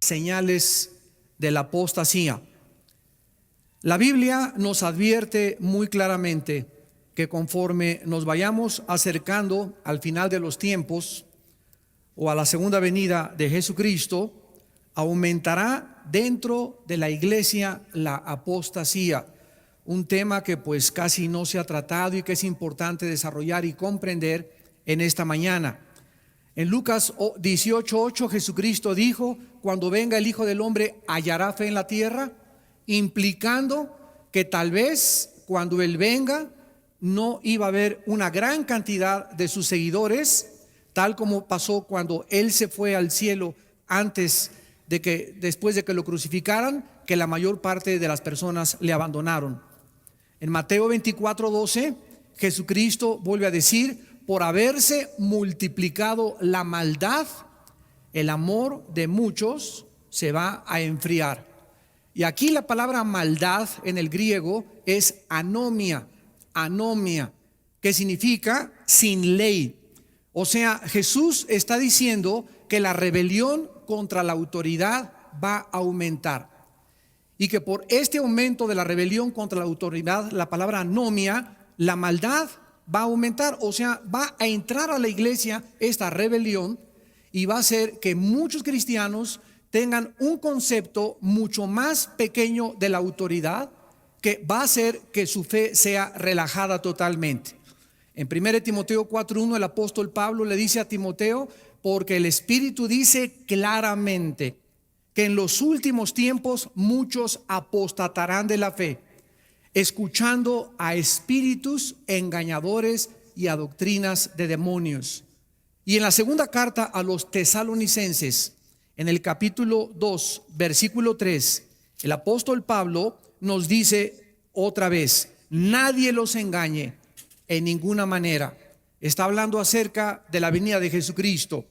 señales de la apostasía. La Biblia nos advierte muy claramente que conforme nos vayamos acercando al final de los tiempos o a la segunda venida de Jesucristo, aumentará dentro de la iglesia la apostasía, un tema que pues casi no se ha tratado y que es importante desarrollar y comprender en esta mañana. En Lucas 18:8 Jesucristo dijo: cuando venga el Hijo del Hombre, ¿hallará fe en la tierra? Implicando que tal vez cuando Él venga no iba a haber una gran cantidad de sus seguidores, tal como pasó cuando Él se fue al cielo después de que lo crucificaran, que la mayor parte de las personas le abandonaron. En Mateo 24:12 Jesucristo vuelve a decir: por haberse multiplicado la maldad, el amor de muchos se va a enfriar. Y aquí la palabra maldad en el griego es anomia, que significa sin ley. O sea, Jesús está diciendo que la rebelión contra la autoridad va a aumentar. Y que por este aumento de la rebelión contra la autoridad, la palabra anomia, la maldad va a aumentar. O sea, va a entrar a la iglesia esta rebelión y va a hacer que muchos cristianos tengan un concepto mucho más pequeño de la autoridad, que va a hacer que su fe sea relajada totalmente. En 1 Timoteo 4:1 el apóstol Pablo le dice a Timoteo: porque el Espíritu dice claramente que en los últimos tiempos muchos apostatarán de la fe, escuchando a espíritus engañadores y a doctrinas de demonios. Y en la segunda carta a los tesalonicenses, en el capítulo 2, versículo 3, el apóstol Pablo nos dice otra vez: nadie los engañe en ninguna manera. Está hablando acerca de la venida de Jesucristo,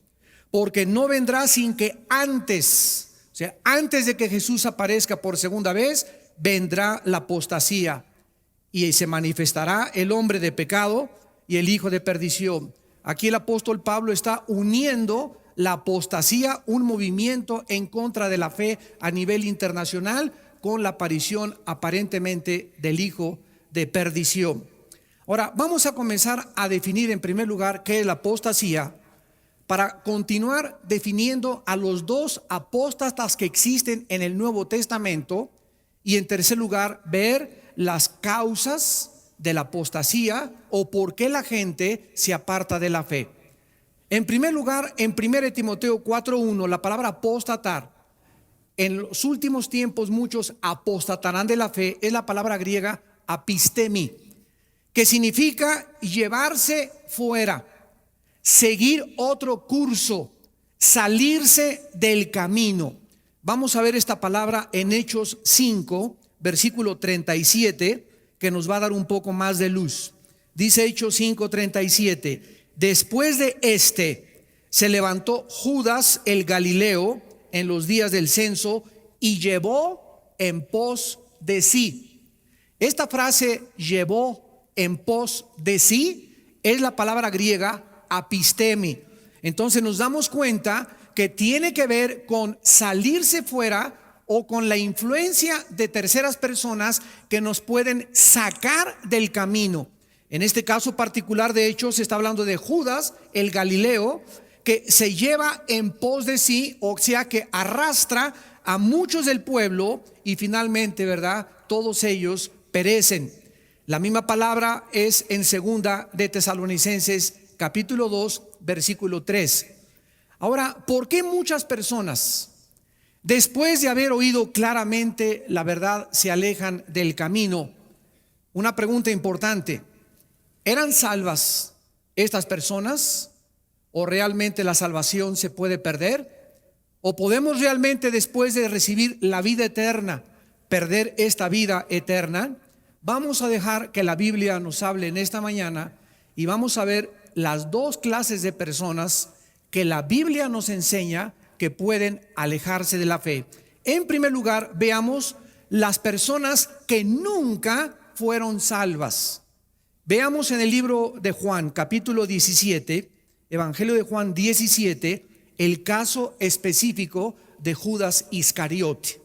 porque no vendrá sin que antes de que Jesús aparezca por segunda vez, vendrá la apostasía y se manifestará el hombre de pecado y el hijo de perdición. Aquí el apóstol Pablo está uniendo la apostasía, un movimiento en contra de la fe a nivel internacional, con la aparición aparentemente del hijo de perdición. Ahora vamos a comenzar a definir en primer lugar qué es la apostasía, para continuar definiendo a los dos apóstatas que existen en el Nuevo Testamento, y en tercer lugar ver las causas de la apostasía o por qué la gente se aparta de la fe. En primer lugar, en 1 Timoteo 4:1, la palabra apostatar, en los últimos tiempos muchos apostatarán de la fe, es la palabra griega apistemi, que significa llevarse fuera, seguir otro curso, salirse del camino. Vamos a ver esta palabra en Hechos 5, versículo 37, que nos va a dar un poco más de luz. Dice Hechos 5:37: después de se levantó Judas el Galileo en los días del censo y llevó en pos de sí. Esta frase, llevó en pos de sí, es la palabra griega apistemi. Entonces nos damos cuenta que tiene que ver con salirse fuera o con la influencia de terceras personas que nos pueden sacar del camino. En este caso particular, de hecho, se está hablando de Judas el Galileo, que se lleva en pos de sí, o sea que arrastra a muchos del pueblo y finalmente, ¿verdad?, todos ellos perecen. La misma palabra es en segunda de Tesalonicenses capítulo 2, versículo 3. Ahora, ¿por qué muchas personas, después de haber oído claramente la verdad, se alejan del camino? Una pregunta importante: ¿eran salvas estas personas? ¿O realmente la salvación se puede perder? ¿O podemos realmente, después de recibir la vida eterna, perder esta vida eterna? Vamos a dejar que la Biblia nos hable en esta mañana y vamos a ver las dos clases de personas que la Biblia nos enseña que pueden alejarse de la fe. En primer lugar, veamos las personas que nunca fueron salvas. Veamos en el libro de Juan, capítulo 17, Evangelio de Juan 17, el caso específico de Judas Iscariote.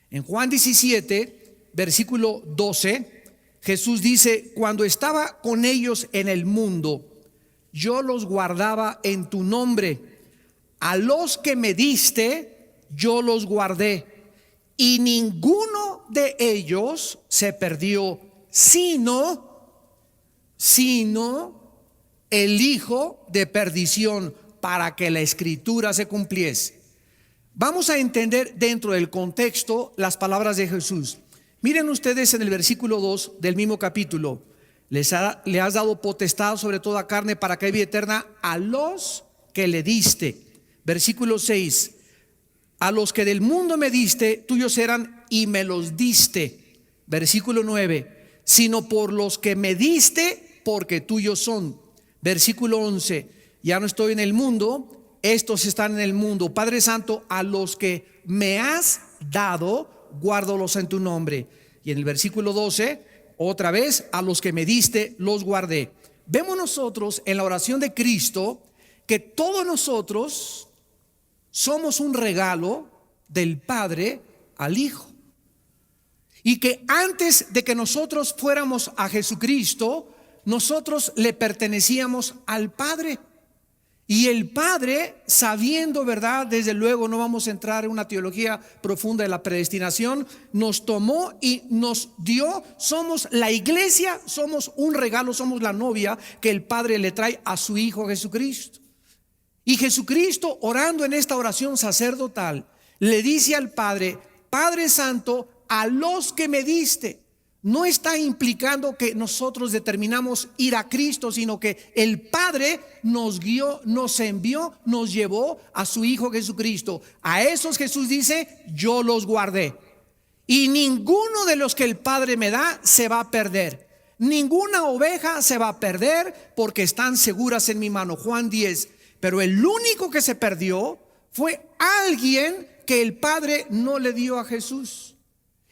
En Juan 17, versículo 12, Jesús dice: cuando estaba con ellos en el mundo, yo los guardaba en tu nombre. A los que me diste, yo los guardé. Y ninguno de ellos se perdió, sino el hijo de perdición, para que la escritura se cumpliese. Vamos a entender dentro del contexto las palabras de Jesús. Miren ustedes en el versículo 2 del mismo capítulo: le has dado potestad sobre toda carne para que haya vida eterna a los que le diste. Versículo 6: a los que del mundo me diste, tuyos eran y me los diste. Versículo 9: sino por los que me diste, porque tuyos son. Versículo 11: ya no estoy en el mundo, estos están en el mundo. Padre Santo, a los que me has dado, guárdalos en tu nombre. Y en el versículo 12, otra vez: a los que me diste, los guardé. Vemos nosotros en la oración de Cristo que todos nosotros somos un regalo del Padre al Hijo, y que antes de que nosotros fuéramos a Jesucristo, nosotros le pertenecíamos al Padre. Y el Padre, sabiendo, ¿verdad? Desde luego no vamos a entrar en una teología profunda de la predestinación, nos tomó y nos dio. Somos la iglesia, somos un regalo, somos la novia que el Padre le trae a su Hijo Jesucristo. Y Jesucristo, orando en esta oración sacerdotal, le dice al Padre: Padre Santo, a los que me diste. No está implicando que nosotros determinamos ir a Cristo, sino que el Padre nos guió, nos envió, nos llevó a su Hijo Jesucristo. A esos Jesús dice: yo los guardé. Y ninguno de los que el Padre me da se va a perder. Ninguna oveja se va a perder, porque están seguras en mi mano. Juan 10. Pero el único que se perdió fue alguien que el Padre no le dio a Jesús,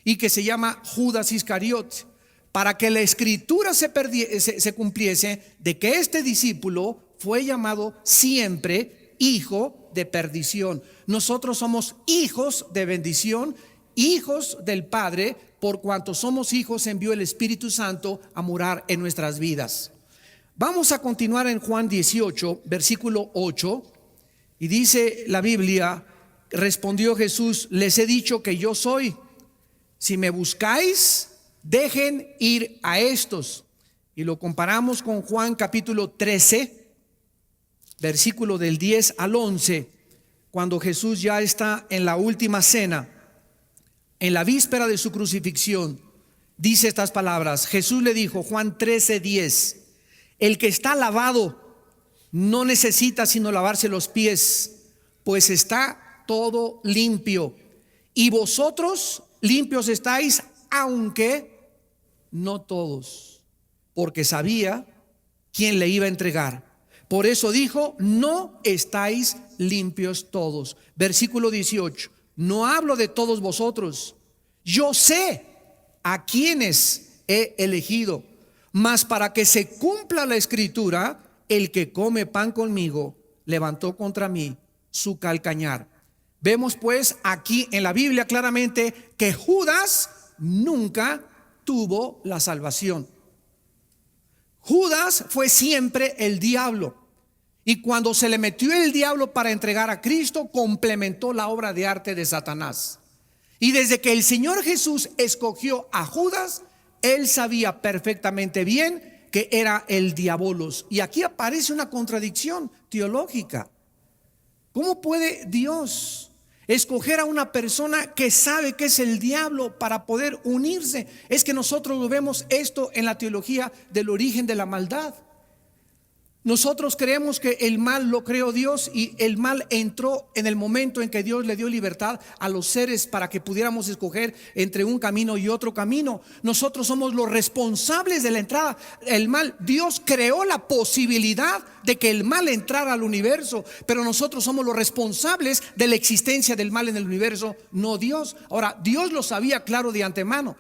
y que se llama Judas Iscariote, para que la escritura se cumpliese, de que este discípulo fue llamado siempre hijo de perdición. Nosotros somos hijos de bendición, hijos del Padre. Por cuanto somos hijos, envió el Espíritu Santo a morar en nuestras vidas. Vamos a continuar en Juan 18, versículo 8, y dice la Biblia: respondió Jesús: les he dicho que yo soy. Si me buscáis, dejen ir a estos. Y lo comparamos con Juan capítulo 13, versículo del 10 al 11, cuando Jesús ya está en la última cena, en la víspera de su crucifixión. Dice estas palabras. Jesús le dijo, Juan 13, 10: el que está lavado no necesita sino lavarse los pies, pues está todo limpio. Y vosotros limpios estáis, aunque no todos, porque sabía quién le iba a entregar. Por eso dijo: no estáis limpios todos. Versículo 18: no hablo de todos vosotros, yo sé a quienes he elegido, mas para que se cumpla la escritura, el que come pan conmigo levantó contra mí su calcañar. Vemos pues aquí en la Biblia claramente que Judas nunca tuvo la salvación. Judas fue siempre el diablo, y cuando se le metió el diablo para entregar a Cristo, complementó la obra de arte de Satanás. Y desde que el Señor Jesús escogió a Judas, él sabía perfectamente bien que era el diabolos. Y aquí aparece una contradicción teológica. ¿Cómo puede Dios escoger a una persona que sabe que es el diablo para poder unirse? Es que nosotros vemos esto en la teología del origen de la maldad. Nosotros creemos que el mal lo creó Dios, y el mal entró en el momento en que Dios le dio libertad a los seres para que pudiéramos escoger entre un camino y otro camino. Nosotros somos los responsables de la entrada. El mal, Dios creó la posibilidad de que el mal entrara al universo, pero nosotros somos los responsables de la existencia del mal en el universo, no Dios. Ahora, Dios lo sabía claro de antemano.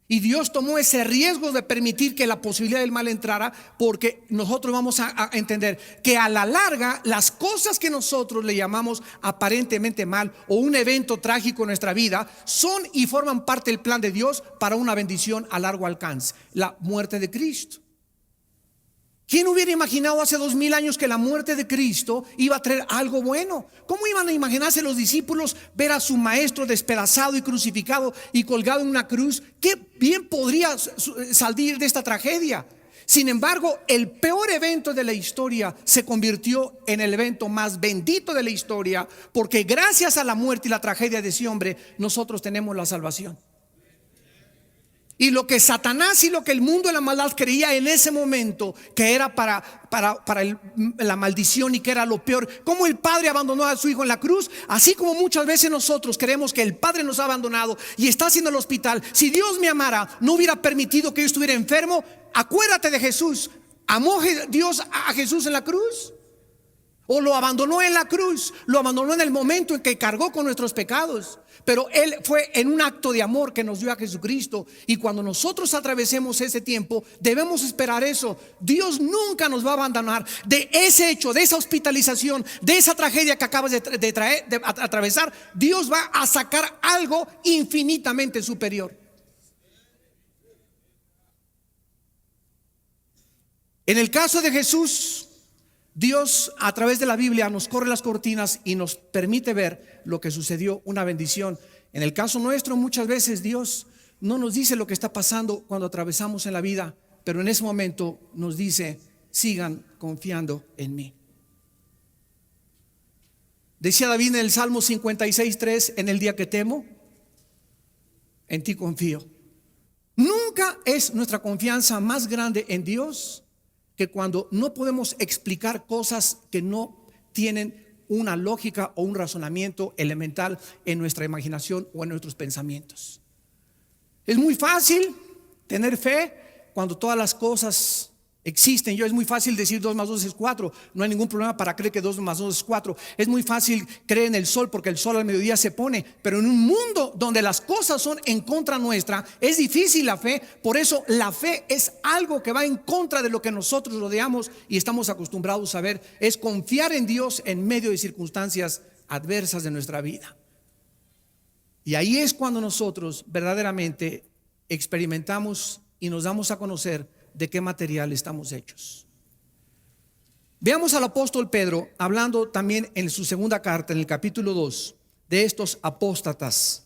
Y Dios tomó ese riesgo de permitir que la posibilidad del mal entrara, porque nosotros vamos a entender que a la larga las cosas que nosotros le llamamos aparentemente mal o un evento trágico en nuestra vida son y forman parte del plan de Dios para una bendición a largo alcance: la muerte de Cristo. ¿Quién hubiera imaginado hace 2000 años que la muerte de Cristo iba a traer algo bueno? ¿Cómo iban a imaginarse los discípulos ver a su maestro despedazado y crucificado y colgado en una cruz? ¿Qué bien podría salir de esta tragedia? Sin embargo, el peor evento de la historia se convirtió en el evento más bendito de la historia, porque gracias a la muerte y la tragedia de ese hombre, nosotros tenemos la salvación. Y lo que Satanás y lo que el mundo de la maldad creía en ese momento que era para la maldición y que era lo peor, como el padre abandonó a su hijo en la cruz, así como muchas veces nosotros creemos que el padre nos ha abandonado y está haciendo el hospital. Si Dios me amara, no hubiera permitido que yo estuviera enfermo. Acuérdate de Jesús. ¿Amó Dios a Jesús en la cruz? ¿O lo abandonó en la cruz? Lo abandonó en el momento en que cargó con nuestros pecados. Pero Él fue en un acto de amor que nos dio a Jesucristo. Y cuando nosotros atravesemos ese tiempo, debemos esperar eso. Dios nunca nos va a abandonar. De ese hecho, de esa hospitalización, de esa tragedia que acabas de atravesar, Dios va a sacar algo infinitamente superior. En el caso de Jesús, Dios a través de la Biblia nos corre las cortinas y nos permite ver lo que sucedió, una bendición. En el caso nuestro, muchas veces Dios no nos dice lo que está pasando cuando atravesamos en la vida, pero en ese momento nos dice: sigan confiando en mí. Decía David en el Salmo 56:3: en el día que temo, en ti confío. Nunca es nuestra confianza más grande en Dios que cuando no podemos explicar cosas que no tienen una lógica o un razonamiento elemental en nuestra imaginación o en nuestros pensamientos. Es muy fácil tener fe cuando todas las cosas existen. Es muy fácil decir 2 más 2 es 4. No hay ningún problema para creer que 2 más 2 es 4. Es muy fácil creer en el sol porque el sol al mediodía se pone. Pero en un mundo donde las cosas son en contra nuestra, es difícil la fe. Por eso la fe es algo que va en contra de lo que nosotros rodeamos y estamos acostumbrados a ver. Es confiar en Dios en medio de circunstancias adversas de nuestra vida. Y ahí es cuando nosotros verdaderamente experimentamos y nos damos a conocer de qué material estamos hechos. Veamos al apóstol Pedro hablando también en su segunda carta, en el capítulo 2, de estos apóstatas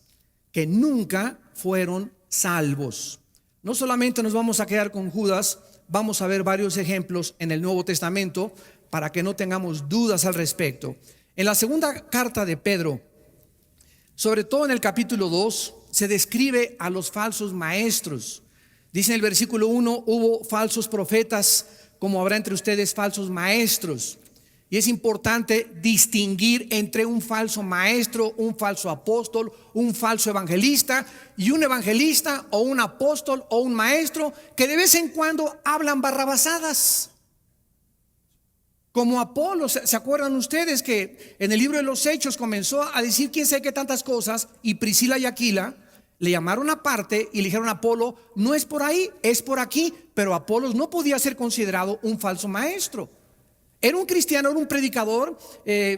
que nunca fueron salvos. No solamente nos vamos a quedar con Judas, vamos a ver varios ejemplos en el Nuevo Testamento para que no tengamos dudas al respecto. En la segunda carta de Pedro, sobre todo en el capítulo 2, se describe a los falsos maestros. Dice en el versículo 1: hubo falsos profetas, como habrá entre ustedes falsos maestros. Y es importante distinguir entre un falso maestro, un falso apóstol, un falso evangelista y un evangelista o un apóstol o un maestro que de vez en cuando hablan barrabasadas. Como Apolo, ¿se acuerdan ustedes que en el libro de los Hechos comenzó a decir quién sabe qué tantas cosas? Y Priscila y Aquila le llamaron aparte y le dijeron a Apolo: no es por ahí, es por aquí. Pero Apolos no podía ser considerado un falso maestro. Era un cristiano, era un predicador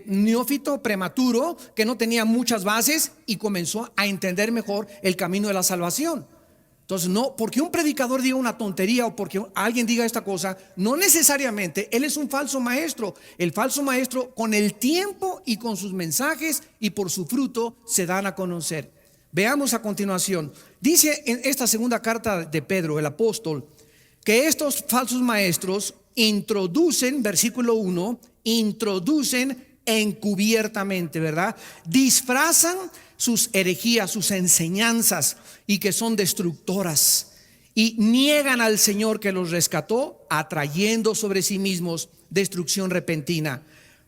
neófito, prematuro, que no tenía muchas bases y comenzó a entender mejor el camino de la salvación. Entonces, no, porque un predicador diga una tontería o porque alguien diga esta cosa, no necesariamente él es un falso maestro. El falso maestro, con el tiempo y con sus mensajes y por su fruto, se dan a conocer. Veamos a continuación. Dice en esta segunda carta de Pedro, el apóstol, que estos falsos maestros introducen, versículo 1, introducen encubiertamente, ¿verdad? Disfrazan sus herejías, sus enseñanzas, y que son destructoras, y niegan al Señor que los rescató, atrayendo sobre sí mismos destrucción repentina.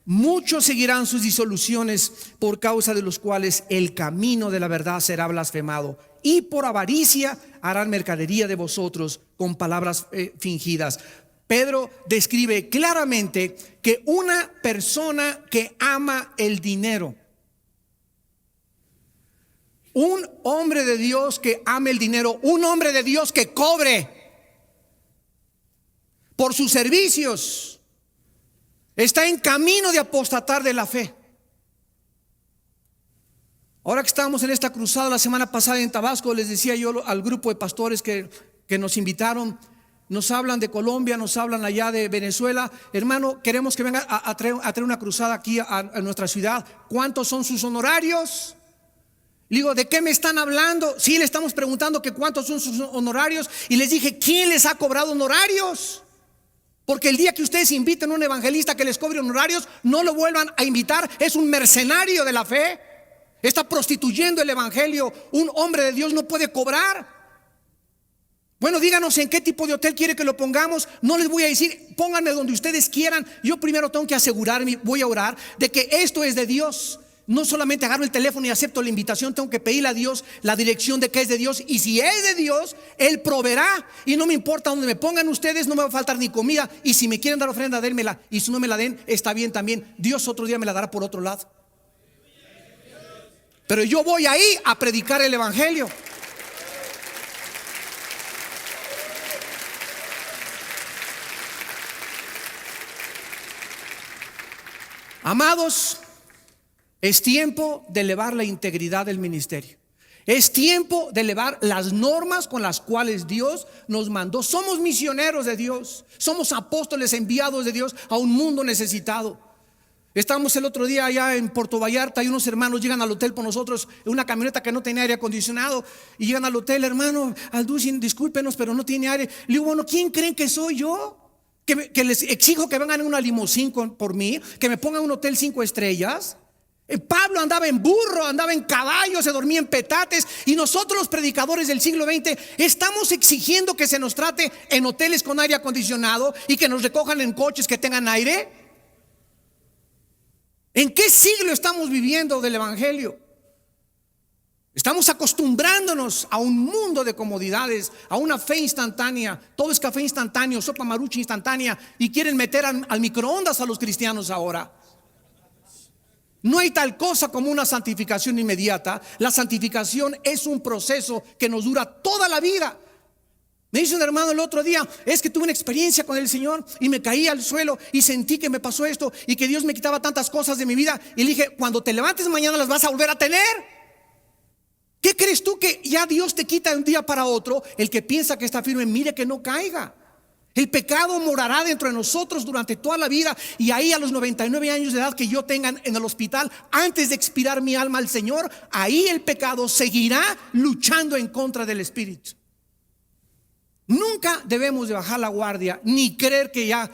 Muchos seguirán sus disoluciones, por causa de los cuales el camino de la verdad será blasfemado, y por avaricia harán mercadería de vosotros con palabras fingidas. Pedro describe claramente que una persona que ama el dinero Un hombre de Dios que ame el dinero, un hombre de Dios que cobre por sus servicios, está en camino de apostatar de la fe. Ahora que estábamos en esta cruzada la semana pasada en Tabasco, les decía yo al grupo de pastores que nos invitaron, nos hablan de Colombia, nos hablan allá de Venezuela. Hermano, queremos que venga a traer una cruzada aquí a nuestra ciudad. ¿Cuántos son sus honorarios? Le digo, ¿de qué me están hablando? Sí, le estamos preguntando que cuántos son sus honorarios. Y les dije, ¿quién les ha cobrado honorarios? Porque el día que ustedes inviten a un evangelista que les cobre honorarios, no lo vuelvan a invitar. Es un mercenario de la fe. Está prostituyendo el evangelio. Un hombre de Dios no puede cobrar. Bueno, díganos en qué tipo de hotel quiere que lo pongamos. No les voy a decir, pónganme donde ustedes quieran. Yo primero tengo que asegurarme, voy a orar de que esto es de Dios. No solamente agarro el teléfono y acepto la invitación, tengo que pedirle a Dios la dirección de que es de Dios. Y si es de Dios, Él proveerá. Y no me importa donde me pongan ustedes, no me va a faltar ni comida. Y si me quieren dar ofrenda, dénmela. Y si no me la den, está bien también. Dios otro día me la dará por otro lado. Pero yo voy ahí a predicar el evangelio. Amados, es tiempo de elevar la integridad del ministerio. Es tiempo de elevar las normas con las cuales Dios nos mandó. Somos misioneros de Dios. Somos apóstoles enviados de Dios a un mundo necesitado. Estábamos el otro día allá en Puerto Vallarta y unos hermanos llegan al hotel por nosotros en una camioneta que no tenía aire acondicionado. Y llegan al hotel, hermano, Alducin, discúlpenos, pero no tiene aire. Le digo, bueno, ¿quién creen que soy yo? Que les exijo que vengan en una limusín por mí, que me pongan un hotel 5 estrellas. Pablo andaba en burro, andaba en caballo, se dormía en petates. Y nosotros los predicadores del siglo XX estamos exigiendo que se nos trate en hoteles con aire acondicionado y que nos recojan en coches que tengan aire. ¿En qué siglo estamos viviendo del evangelio? Estamos acostumbrándonos a un mundo de comodidades, a una fe instantánea. Todo es café instantáneo, sopa marucha instantánea. Y quieren meter al microondas a los cristianos ahora. No hay tal cosa como una santificación inmediata. La santificación es un proceso que nos dura toda la vida. Me dice un hermano el otro día, es que tuve una experiencia con el Señor y me caí al suelo y sentí que me pasó esto y que Dios me quitaba tantas cosas de mi vida. Y le dije, cuando te levantes mañana las vas a volver a tener. ¿Qué crees tú que ya Dios te quita de un día para otro? El que piensa que está firme, mire que no caiga. El pecado morará dentro de nosotros durante toda la vida. Y ahí a los 99 años de edad que yo tenga en el hospital, antes de expirar mi alma al Señor, ahí el pecado seguirá luchando en contra del Espíritu. Nunca debemos de bajar la guardia ni creer que ya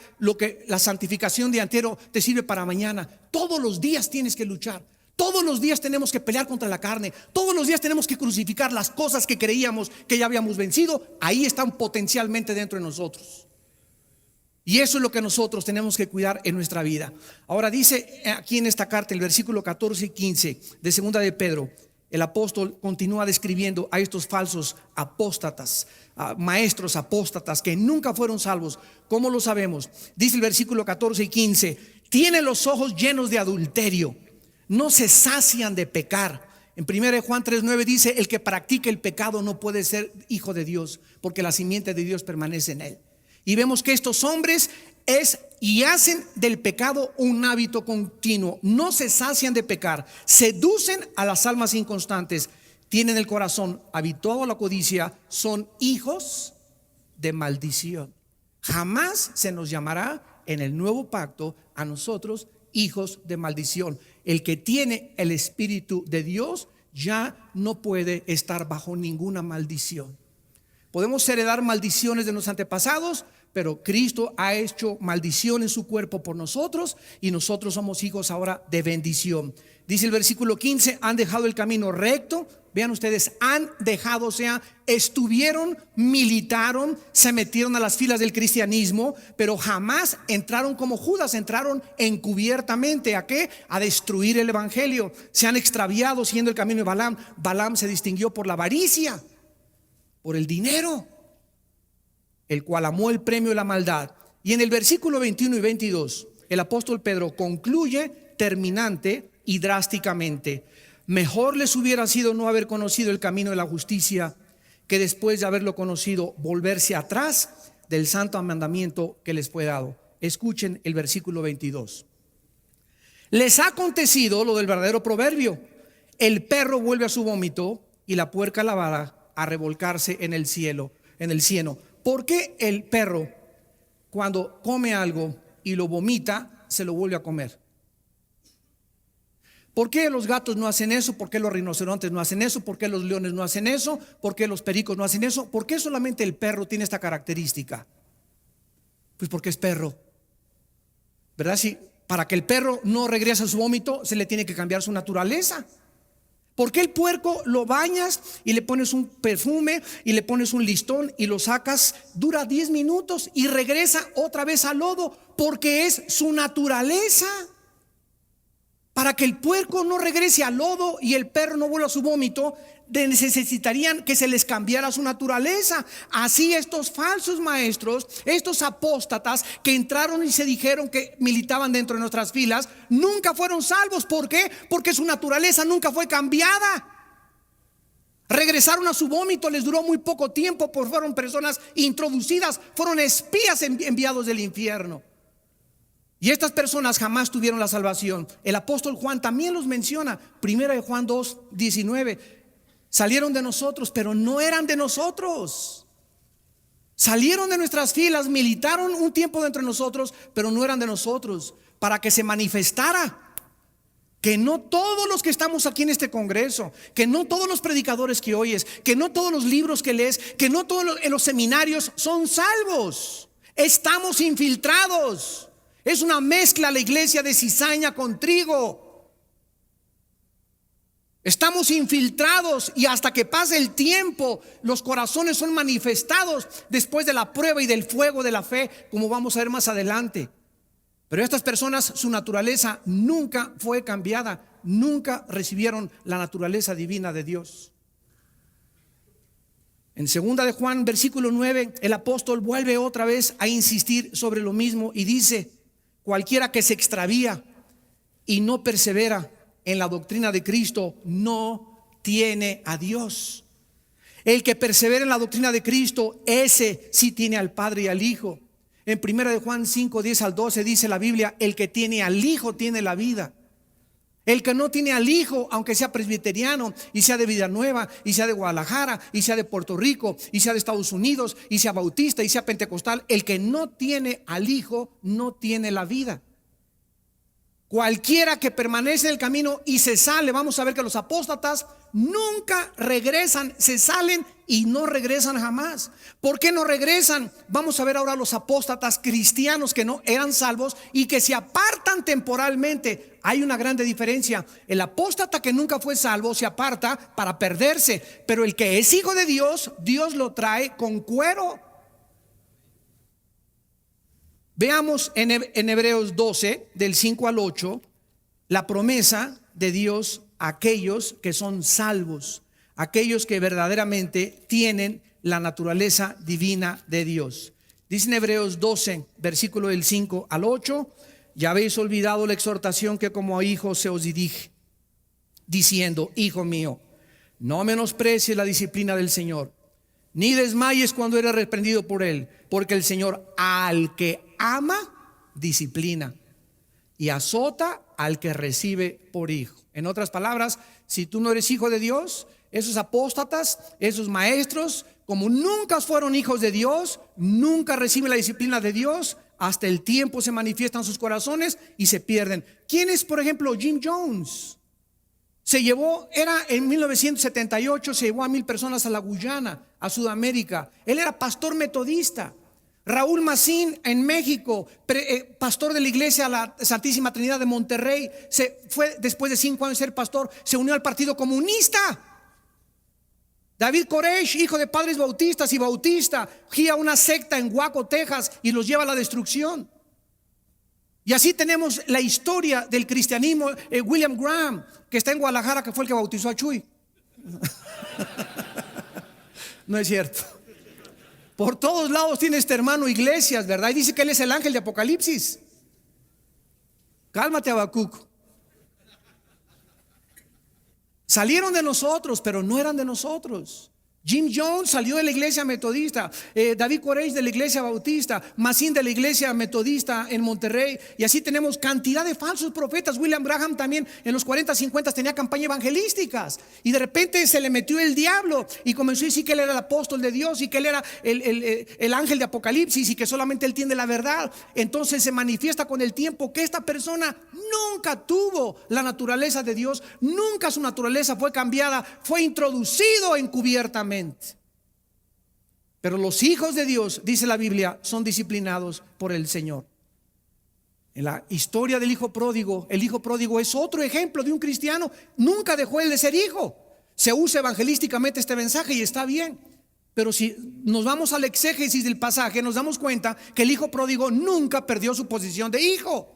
la santificación de anterior te sirve para mañana. Todos los días tienes que luchar. Todos los días tenemos que pelear contra la carne. Todos los días tenemos que crucificar las cosas que creíamos que ya habíamos vencido. Ahí están potencialmente dentro de nosotros. Y eso es lo que nosotros tenemos que cuidar en nuestra vida. Ahora dice aquí en esta carta, el versículo 14 y 15 de segunda de Pedro, el apóstol continúa describiendo a estos falsos apóstatas, maestros apóstatas que nunca fueron salvos. ¿Cómo lo sabemos? Dice el versículo 14 y 15: tienen los ojos llenos de adulterio, no se sacian de pecar. En 1 Juan 3:9 dice: el que practica el pecado no puede ser hijo de Dios, porque la simiente de Dios permanece en él. Y vemos que estos hombres hacen del pecado un hábito continuo. No se sacian de pecar, seducen a las almas inconstantes, tienen el corazón habituado a la codicia, son hijos de maldición. Jamás se nos llamará en el nuevo pacto a nosotros hijos de maldición. El que tiene el Espíritu de Dios ya no puede estar bajo ninguna maldición. Podemos heredar maldiciones de los antepasados, pero Cristo ha hecho maldición en su cuerpo por nosotros y nosotros somos hijos ahora de bendición. Dice el versículo 15: han dejado el camino recto. Vean ustedes, han dejado, o sea, estuvieron, militaron, se metieron a las filas del cristianismo, pero jamás entraron como Judas, entraron encubiertamente. ¿A qué? A destruir el evangelio. Se han extraviado siguiendo el camino de Balaam. Balaam se distinguió por la avaricia, por el dinero, el cual amó el premio de la maldad. Y en el versículo 21 y 22 el apóstol Pedro concluye terminante y drásticamente: Mejor les hubiera sido no haber conocido el camino de la justicia, que después de haberlo conocido volverse atrás del santo mandamiento que les fue dado. Escuchen el versículo 22. Les ha acontecido lo del verdadero proverbio: el perro vuelve a su vómito y la puerca lavada a revolcarse en el cielo, en el cieno. ¿Por qué el perro, cuando come algo y lo vomita, se lo vuelve a comer? ¿Por qué los gatos no hacen eso? ¿Por qué los rinocerontes no hacen eso? ¿Por qué los leones no hacen eso? ¿Por qué los pericos no hacen eso? ¿Por qué solamente el perro tiene esta característica? Pues porque es perro, ¿verdad? Si para que el perro no regrese a su vómito, se le tiene que cambiar su naturaleza. ¿Por qué el puerco lo bañas y le pones un perfume y le pones un listón y lo sacas? Dura 10 minutos y regresa otra vez al lodo, porque es su naturaleza. Para que el puerco no regrese al lodo y el perro no vuelva a su vómito, necesitarían que se les cambiara su naturaleza. Así estos falsos maestros, estos apóstatas que entraron y se dijeron que militaban dentro de nuestras filas, nunca fueron salvos. ¿Por qué? Porque su naturaleza nunca fue cambiada. Regresaron a su vómito, les duró muy poco tiempo, porque fueron personas introducidas, fueron espías enviados del infierno. Y estas personas jamás tuvieron la salvación. El apóstol Juan también los menciona. Primera de Juan 2:19. Salieron de nosotros, pero no eran de nosotros. Salieron de nuestras filas, militaron un tiempo dentro de nosotros, pero no eran de nosotros. Para que se manifestara que no todos los que estamos aquí en este congreso, que no todos los predicadores que oyes, que no todos los libros que lees, que no todos en los seminarios son salvos. Estamos infiltrados. Es una mezcla la iglesia de cizaña con trigo. Estamos infiltrados y hasta que pase el tiempo, los corazones son manifestados después de la prueba y del fuego de la fe, como vamos a ver más adelante. Pero estas personas, su naturaleza nunca fue cambiada, nunca recibieron la naturaleza divina de Dios. En 2 de Juan, versículo 9, el apóstol vuelve otra vez a insistir sobre lo mismo y dice: cualquiera que se extravía y no persevera en la doctrina de Cristo no tiene a Dios. El que persevera en la doctrina de Cristo, ese sí tiene al Padre y al Hijo. En 1 de Juan 5:10-12 dice la Biblia: el que tiene al Hijo tiene la vida. El que no tiene al Hijo, aunque sea presbiteriano y sea de Villanueva y sea de Guadalajara y sea de Puerto Rico y sea de Estados Unidos y sea bautista y sea pentecostal, el que no tiene al Hijo no tiene la vida. Cualquiera que permanece en el camino y se sale, vamos a ver que los apóstatas nunca regresan, se salen y no regresan jamás. ¿Por qué no regresan? Vamos a ver ahora los apóstatas cristianos que no eran salvos y que se apartan temporalmente. Hay una grande diferencia. El apóstata que nunca fue salvo se aparta para perderse, pero el que es hijo de Dios, Dios lo trae con cuero. Veamos en Hebreos 12, del 5 al 8, la promesa de Dios a aquellos que son salvos, aquellos que verdaderamente tienen la naturaleza divina de Dios. Dice en Hebreos 12, versículo del 5 al 8: ya habéis olvidado la exhortación que como a hijos se os dirige, diciendo: hijo mío, no menosprecies la disciplina del Señor, ni desmayes cuando eres reprendido por él, porque el Señor al que ama, disciplina, y azota al que recibe por hijo. En otras palabras, si tú no eres hijo de Dios, esos apóstatas, esos maestros, como nunca fueron hijos de Dios, nunca reciben la disciplina de Dios, hasta el tiempo se manifiestan sus corazones y se pierden. ¿Quién es, por ejemplo, Jim Jones? Era en 1978, se llevó a 1,000 personas a la Guyana, a Sudamérica. Él era pastor metodista. Raúl Macín en México, pastor de la iglesia La Santísima Trinidad de Monterrey, se fue después de 5 años de ser pastor, se unió al Partido Comunista. David Koresh, hijo de padres bautistas y bautista, guía una secta en Waco, Texas, y los lleva a la destrucción. Y así tenemos la historia del cristianismo. William Graham, que está en Guadalajara, que fue el que bautizó a Chuy. No es cierto. Por todos lados tiene este hermano iglesias, ¿verdad? Y dice que él es el ángel de Apocalipsis. Cálmate, Habacuc. Salieron de nosotros, pero no eran de nosotros. Jim Jones salió de la iglesia metodista, David Koresh de la iglesia bautista, Masin de la iglesia metodista en Monterrey, y así tenemos cantidad de falsos profetas. William Branham también en los 40, 50 tenía campañas evangelísticas, y de repente se le metió el diablo y comenzó a decir que él era el apóstol de Dios y que él era el ángel de Apocalipsis y que solamente él tiene la verdad. Entonces se manifiesta con el tiempo que esta persona nunca tuvo la naturaleza de Dios, nunca su naturaleza fue cambiada, fue introducido encubiertamente. Pero los hijos de Dios, dice la Biblia, son disciplinados por el Señor. En la historia del hijo pródigo, el hijo pródigo es otro ejemplo de un cristiano. Nunca dejó él de ser hijo. Se usa evangelísticamente este mensaje y está bien, pero si nos vamos al exégesis del pasaje, nos damos cuenta que el hijo pródigo nunca perdió su posición de hijo.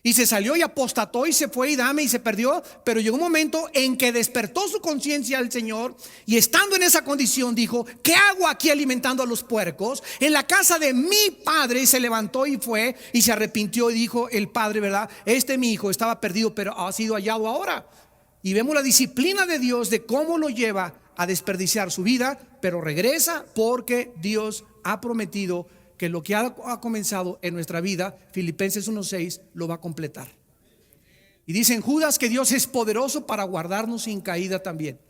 Y se salió y apostató y se fue y dame y se perdió. Pero llegó un momento en que despertó su conciencia al Señor, y estando en esa condición dijo: ¿qué hago aquí alimentando a los puercos? En la casa de mi padre. Y se levantó y fue y se arrepintió y dijo el padre, ¿verdad? Mi hijo estaba perdido, pero ha sido hallado ahora. Y vemos la disciplina de Dios de cómo lo lleva a desperdiciar su vida, pero regresa porque Dios ha prometido que lo que ha comenzado en nuestra vida, Filipenses 1:6, lo va a completar. Y dice en Judas que Dios es poderoso para guardarnos sin caída también.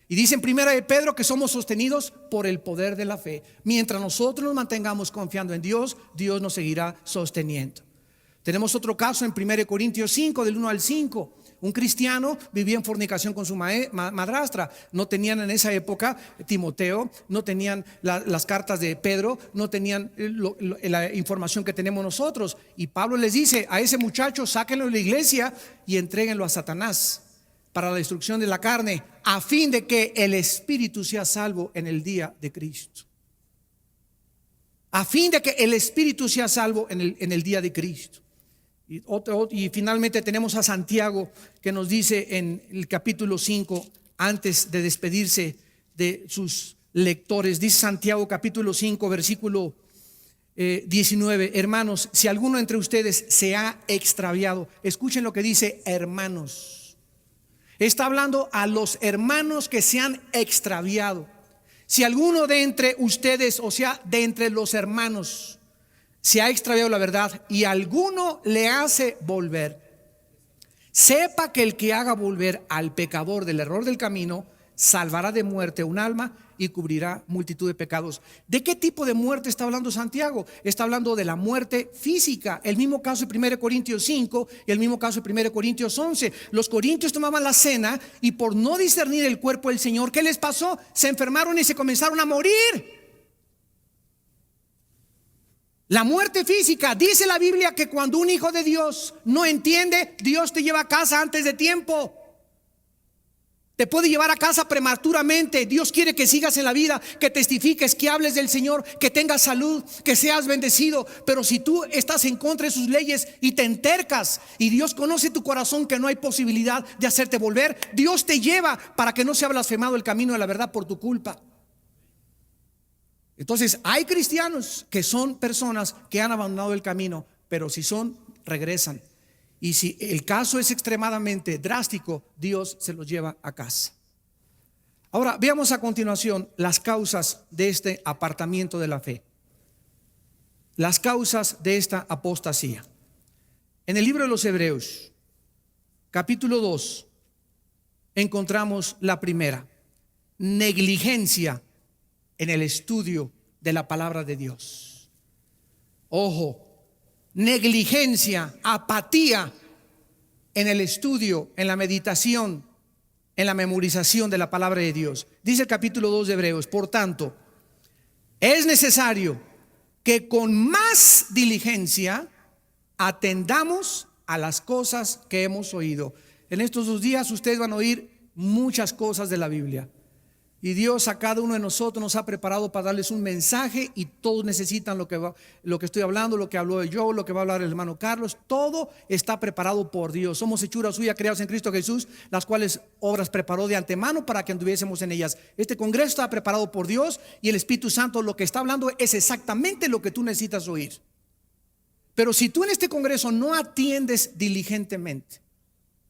Y dice en Primera de Pedro que somos sostenidos por el poder de la fe. Mientras nosotros nos mantengamos confiando en Dios, Dios nos seguirá sosteniendo. Tenemos otro caso en 1 Corintios 5, del 1 al 5. Un cristiano vivía en fornicación con su madrastra. No tenían en esa época Timoteo, no tenían las cartas de Pedro, no tenían la información que tenemos nosotros. Y Pablo les dice: a ese muchacho sáquenlo de la iglesia y entréguenlo a Satanás para la destrucción de la carne, a fin de que el espíritu sea salvo en el día de Cristo. A fin de que el espíritu sea salvo en el día de Cristo. Y finalmente tenemos a Santiago, que nos dice en el capítulo 5, antes de despedirse de sus lectores, dice Santiago capítulo 5 versículo 19: hermanos, si alguno entre ustedes se ha extraviado, escuchen lo que dice hermanos. Está hablando a los hermanos que se han extraviado. Si alguno de entre ustedes, o sea, de entre los hermanos, se ha extraviado la verdad y alguno le hace volver, sepa que el que haga volver al pecador del error del camino salvará de muerte un alma y cubrirá multitud de pecados. ¿De qué tipo de muerte está hablando Santiago? Está hablando de la muerte física. El mismo caso de 1 Corintios 5 y el mismo caso de 1 Corintios 11. Los corintios tomaban la cena y por no discernir el cuerpo del Señor, ¿qué les pasó? Se enfermaron y se comenzaron a morir. La muerte física. Dice la Biblia que cuando un hijo de Dios no entiende, Dios te lleva a casa antes de tiempo. Te puede llevar a casa prematuramente. Dios quiere que sigas en la vida, que testifiques, que hables del Señor, que tengas salud, que seas bendecido. Pero si tú estás en contra de sus leyes y te entercas, y Dios conoce tu corazón que no hay posibilidad de hacerte volver, Dios te lleva para que no sea blasfemado el camino de la verdad por tu culpa. Entonces hay cristianos que son personas que han abandonado el camino, pero si regresan. Y si el caso es extremadamente drástico, Dios se los lleva a casa. Ahora veamos a continuación las causas de este apartamiento de la fe, las causas de esta apostasía. En el libro de los Hebreos, capítulo 2, encontramos la primera: negligencia en el estudio de la palabra de Dios. Ojo, negligencia, apatía en el estudio, en la meditación, en la memorización de la palabra de Dios. Dice el capítulo 2 de Hebreos: por tanto, es necesario que con más diligencia atendamos a las cosas que hemos oído. En estos 2 días ustedes van a oír muchas cosas de la Biblia. Y Dios a cada uno de nosotros nos ha preparado para darles un mensaje, y todos necesitan lo que estoy hablando, lo que habló yo, lo que va a hablar el hermano Carlos. Todo está preparado por Dios. Somos hechura suya, creados en Cristo Jesús, las cuales obras preparó de antemano para que anduviésemos en ellas. Este congreso está preparado por Dios, y el Espíritu Santo lo que está hablando es exactamente lo que tú necesitas oír. Pero si tú en este congreso no atiendes diligentemente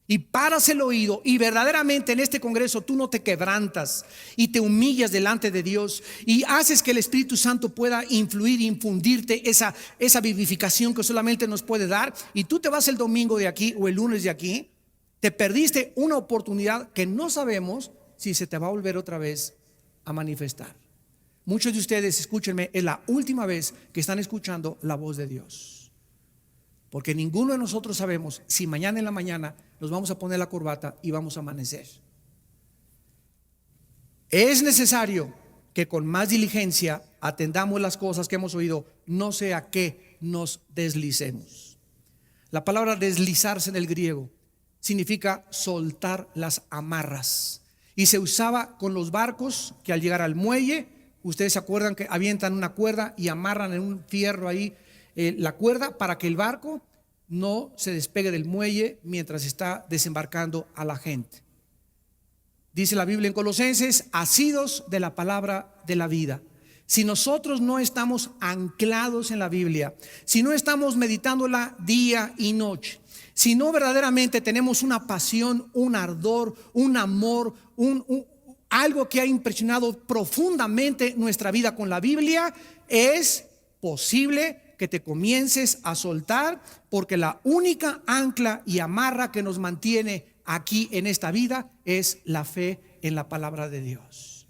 y paras el oído y verdaderamente en este congreso tú no te quebrantas y te humillas delante de Dios y haces que el Espíritu Santo pueda influir, infundirte esa vivificación que solamente nos puede dar, y tú te vas el domingo de aquí o el lunes de aquí, te perdiste una oportunidad que no sabemos si se te va a volver otra vez a manifestar. Muchos de ustedes, escúchenme, es la última vez que están escuchando la voz de Dios. Porque ninguno de nosotros sabemos si mañana en la mañana nos vamos a poner la corbata y vamos a amanecer. Es necesario que con más diligencia atendamos las cosas que hemos oído, no sea que nos deslicemos. La palabra deslizarse en el griego significa soltar las amarras, y se usaba con los barcos que al llegar al muelle, ustedes se acuerdan que avientan una cuerda y amarran en un fierro ahí la cuerda para que el barco no se despegue del muelle mientras está desembarcando a la gente. Dice la Biblia en Colosenses: asidos de la palabra de la vida. Si nosotros no estamos anclados en la Biblia, si no estamos meditándola día y noche, si no verdaderamente tenemos una pasión, un ardor, un amor, algo que ha impresionado profundamente nuestra vida con la Biblia, es posible que te comiences a soltar, porque la única ancla y amarra que nos mantiene aquí en esta vida es la fe en la palabra de Dios.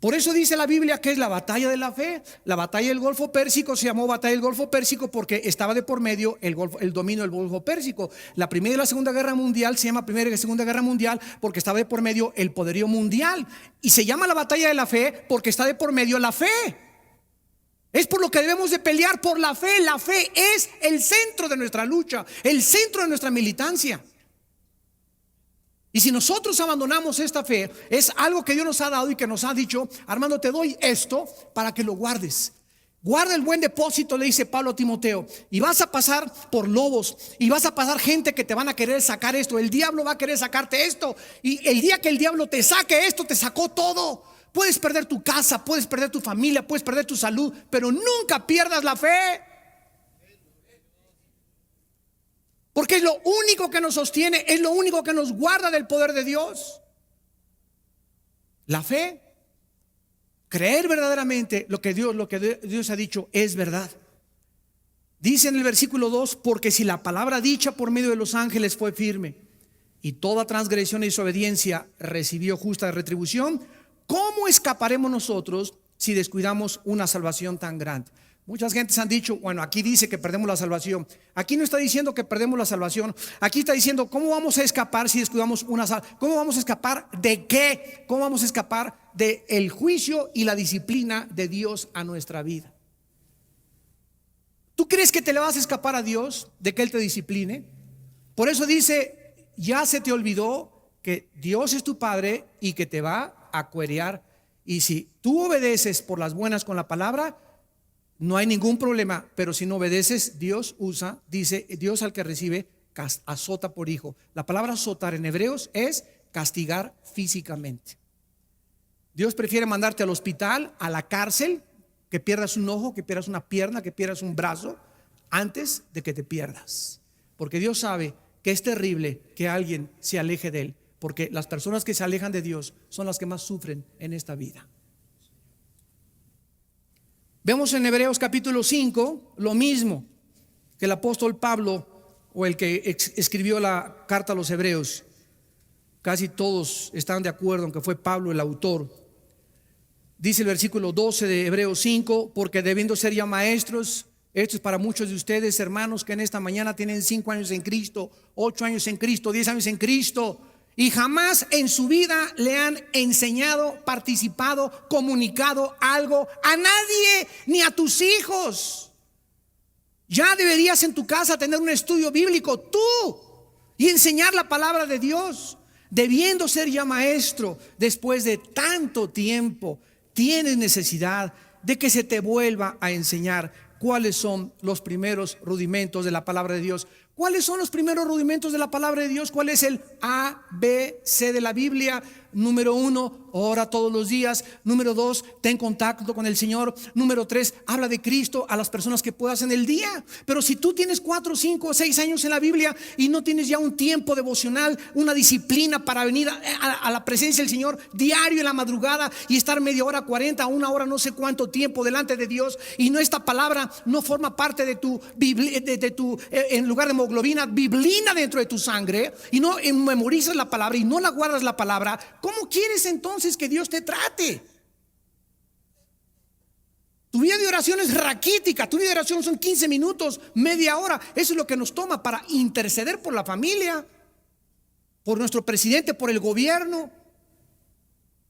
Por eso dice la Biblia que es la batalla de la fe. La batalla del Golfo Pérsico se llamó batalla del Golfo Pérsico porque estaba de por medio el dominio del Golfo Pérsico. La Primera y la Segunda Guerra Mundial se llama Primera y Segunda Guerra Mundial porque estaba de por medio el poderío mundial. Y se llama la batalla de la fe porque está de por medio la fe. Es por lo que debemos de pelear, por la fe. La fe es el centro de nuestra lucha, el centro de nuestra militancia. Y si nosotros abandonamos esta fe, es algo que Dios nos ha dado y que nos ha dicho: Armando, te doy esto para que lo guardes. Guarda el buen depósito, le dice Pablo a Timoteo, y vas a pasar por lobos, y vas a pasar gente que te van a querer sacar esto. El diablo va a querer sacarte esto, y el día que el diablo te saque esto, te sacó todo. Puedes perder tu casa, puedes perder tu familia, puedes perder tu salud, pero nunca pierdas la fe. Porque es lo único que nos sostiene, es lo único que nos guarda del poder de Dios. La fe, creer verdaderamente lo que Dios ha dicho es verdad. Dice en el versículo 2: porque si la palabra dicha por medio de los ángeles fue firme, y toda transgresión y desobediencia recibió justa retribución, ¿cómo escaparemos nosotros si descuidamos una salvación tan grande? Muchas gentes han dicho: bueno, aquí dice que perdemos la salvación. Aquí no está diciendo que perdemos la salvación. Aquí está diciendo: ¿cómo vamos a escapar si descuidamos una salvación? ¿Cómo vamos a escapar de qué? ¿Cómo vamos a escapar del juicio y la disciplina de Dios a nuestra vida? ¿Tú crees que te le vas a escapar a Dios de que Él te discipline? Por eso dice: ya se te olvidó que Dios es tu Padre y que te va a cuerear. Y si tú obedeces por las buenas con la palabra, no hay ningún problema. Pero si no obedeces, Dios dice: Dios al que recibe azota por hijo. La palabra azotar en hebreos es castigar físicamente. Dios prefiere mandarte al hospital, a la cárcel, que pierdas un ojo, que pierdas una pierna, que pierdas un brazo, antes de que te pierdas. Porque Dios sabe que es terrible que alguien se aleje de Él, porque las personas que se alejan de Dios son las que más sufren en esta vida. Vemos en Hebreos capítulo 5 lo mismo que el apóstol Pablo, o el que escribió la carta a los Hebreos. Casi todos están de acuerdo en que fue Pablo el autor. Dice el versículo 12 de Hebreos 5: porque debiendo ser ya maestros, esto es para muchos de ustedes, hermanos, que en esta mañana tienen 5 años en Cristo, 8 años en Cristo, 10 años en Cristo, y jamás en su vida le han enseñado, participado, comunicado algo a nadie, ni a tus hijos. Ya deberías en tu casa tener un estudio bíblico tú y enseñar la palabra de Dios. Debiendo ser ya maestro, después de tanto tiempo, tienes necesidad de que se te vuelva a enseñar cuáles son los primeros rudimentos de la palabra de Dios. ¿Cuáles son los primeros rudimentos de la palabra de Dios? ¿Cuál es el A, B, C de la Biblia? Número 1, ora todos los días. Número 2, ten contacto con el Señor. Número 3, habla de Cristo a las personas que puedas en el día. Pero si tú tienes 4, 5, 6 años en la Biblia y no tienes ya un tiempo devocional, una disciplina para venir a la presencia del Señor diario en la madrugada y estar media hora, 40, una hora, no sé cuánto tiempo delante de Dios, y no, esta palabra no forma parte de tu Biblia, de tu en lugar de hemoglobina, biblina dentro de tu sangre, y no memorizas la palabra y no la guardas la palabra, ¿cómo quieres entonces que Dios te trate? Tu vida de oración es raquítica. Tu vida de oración son 15 minutos, media hora. Eso es lo que nos toma para interceder por la familia, por nuestro presidente, por el gobierno.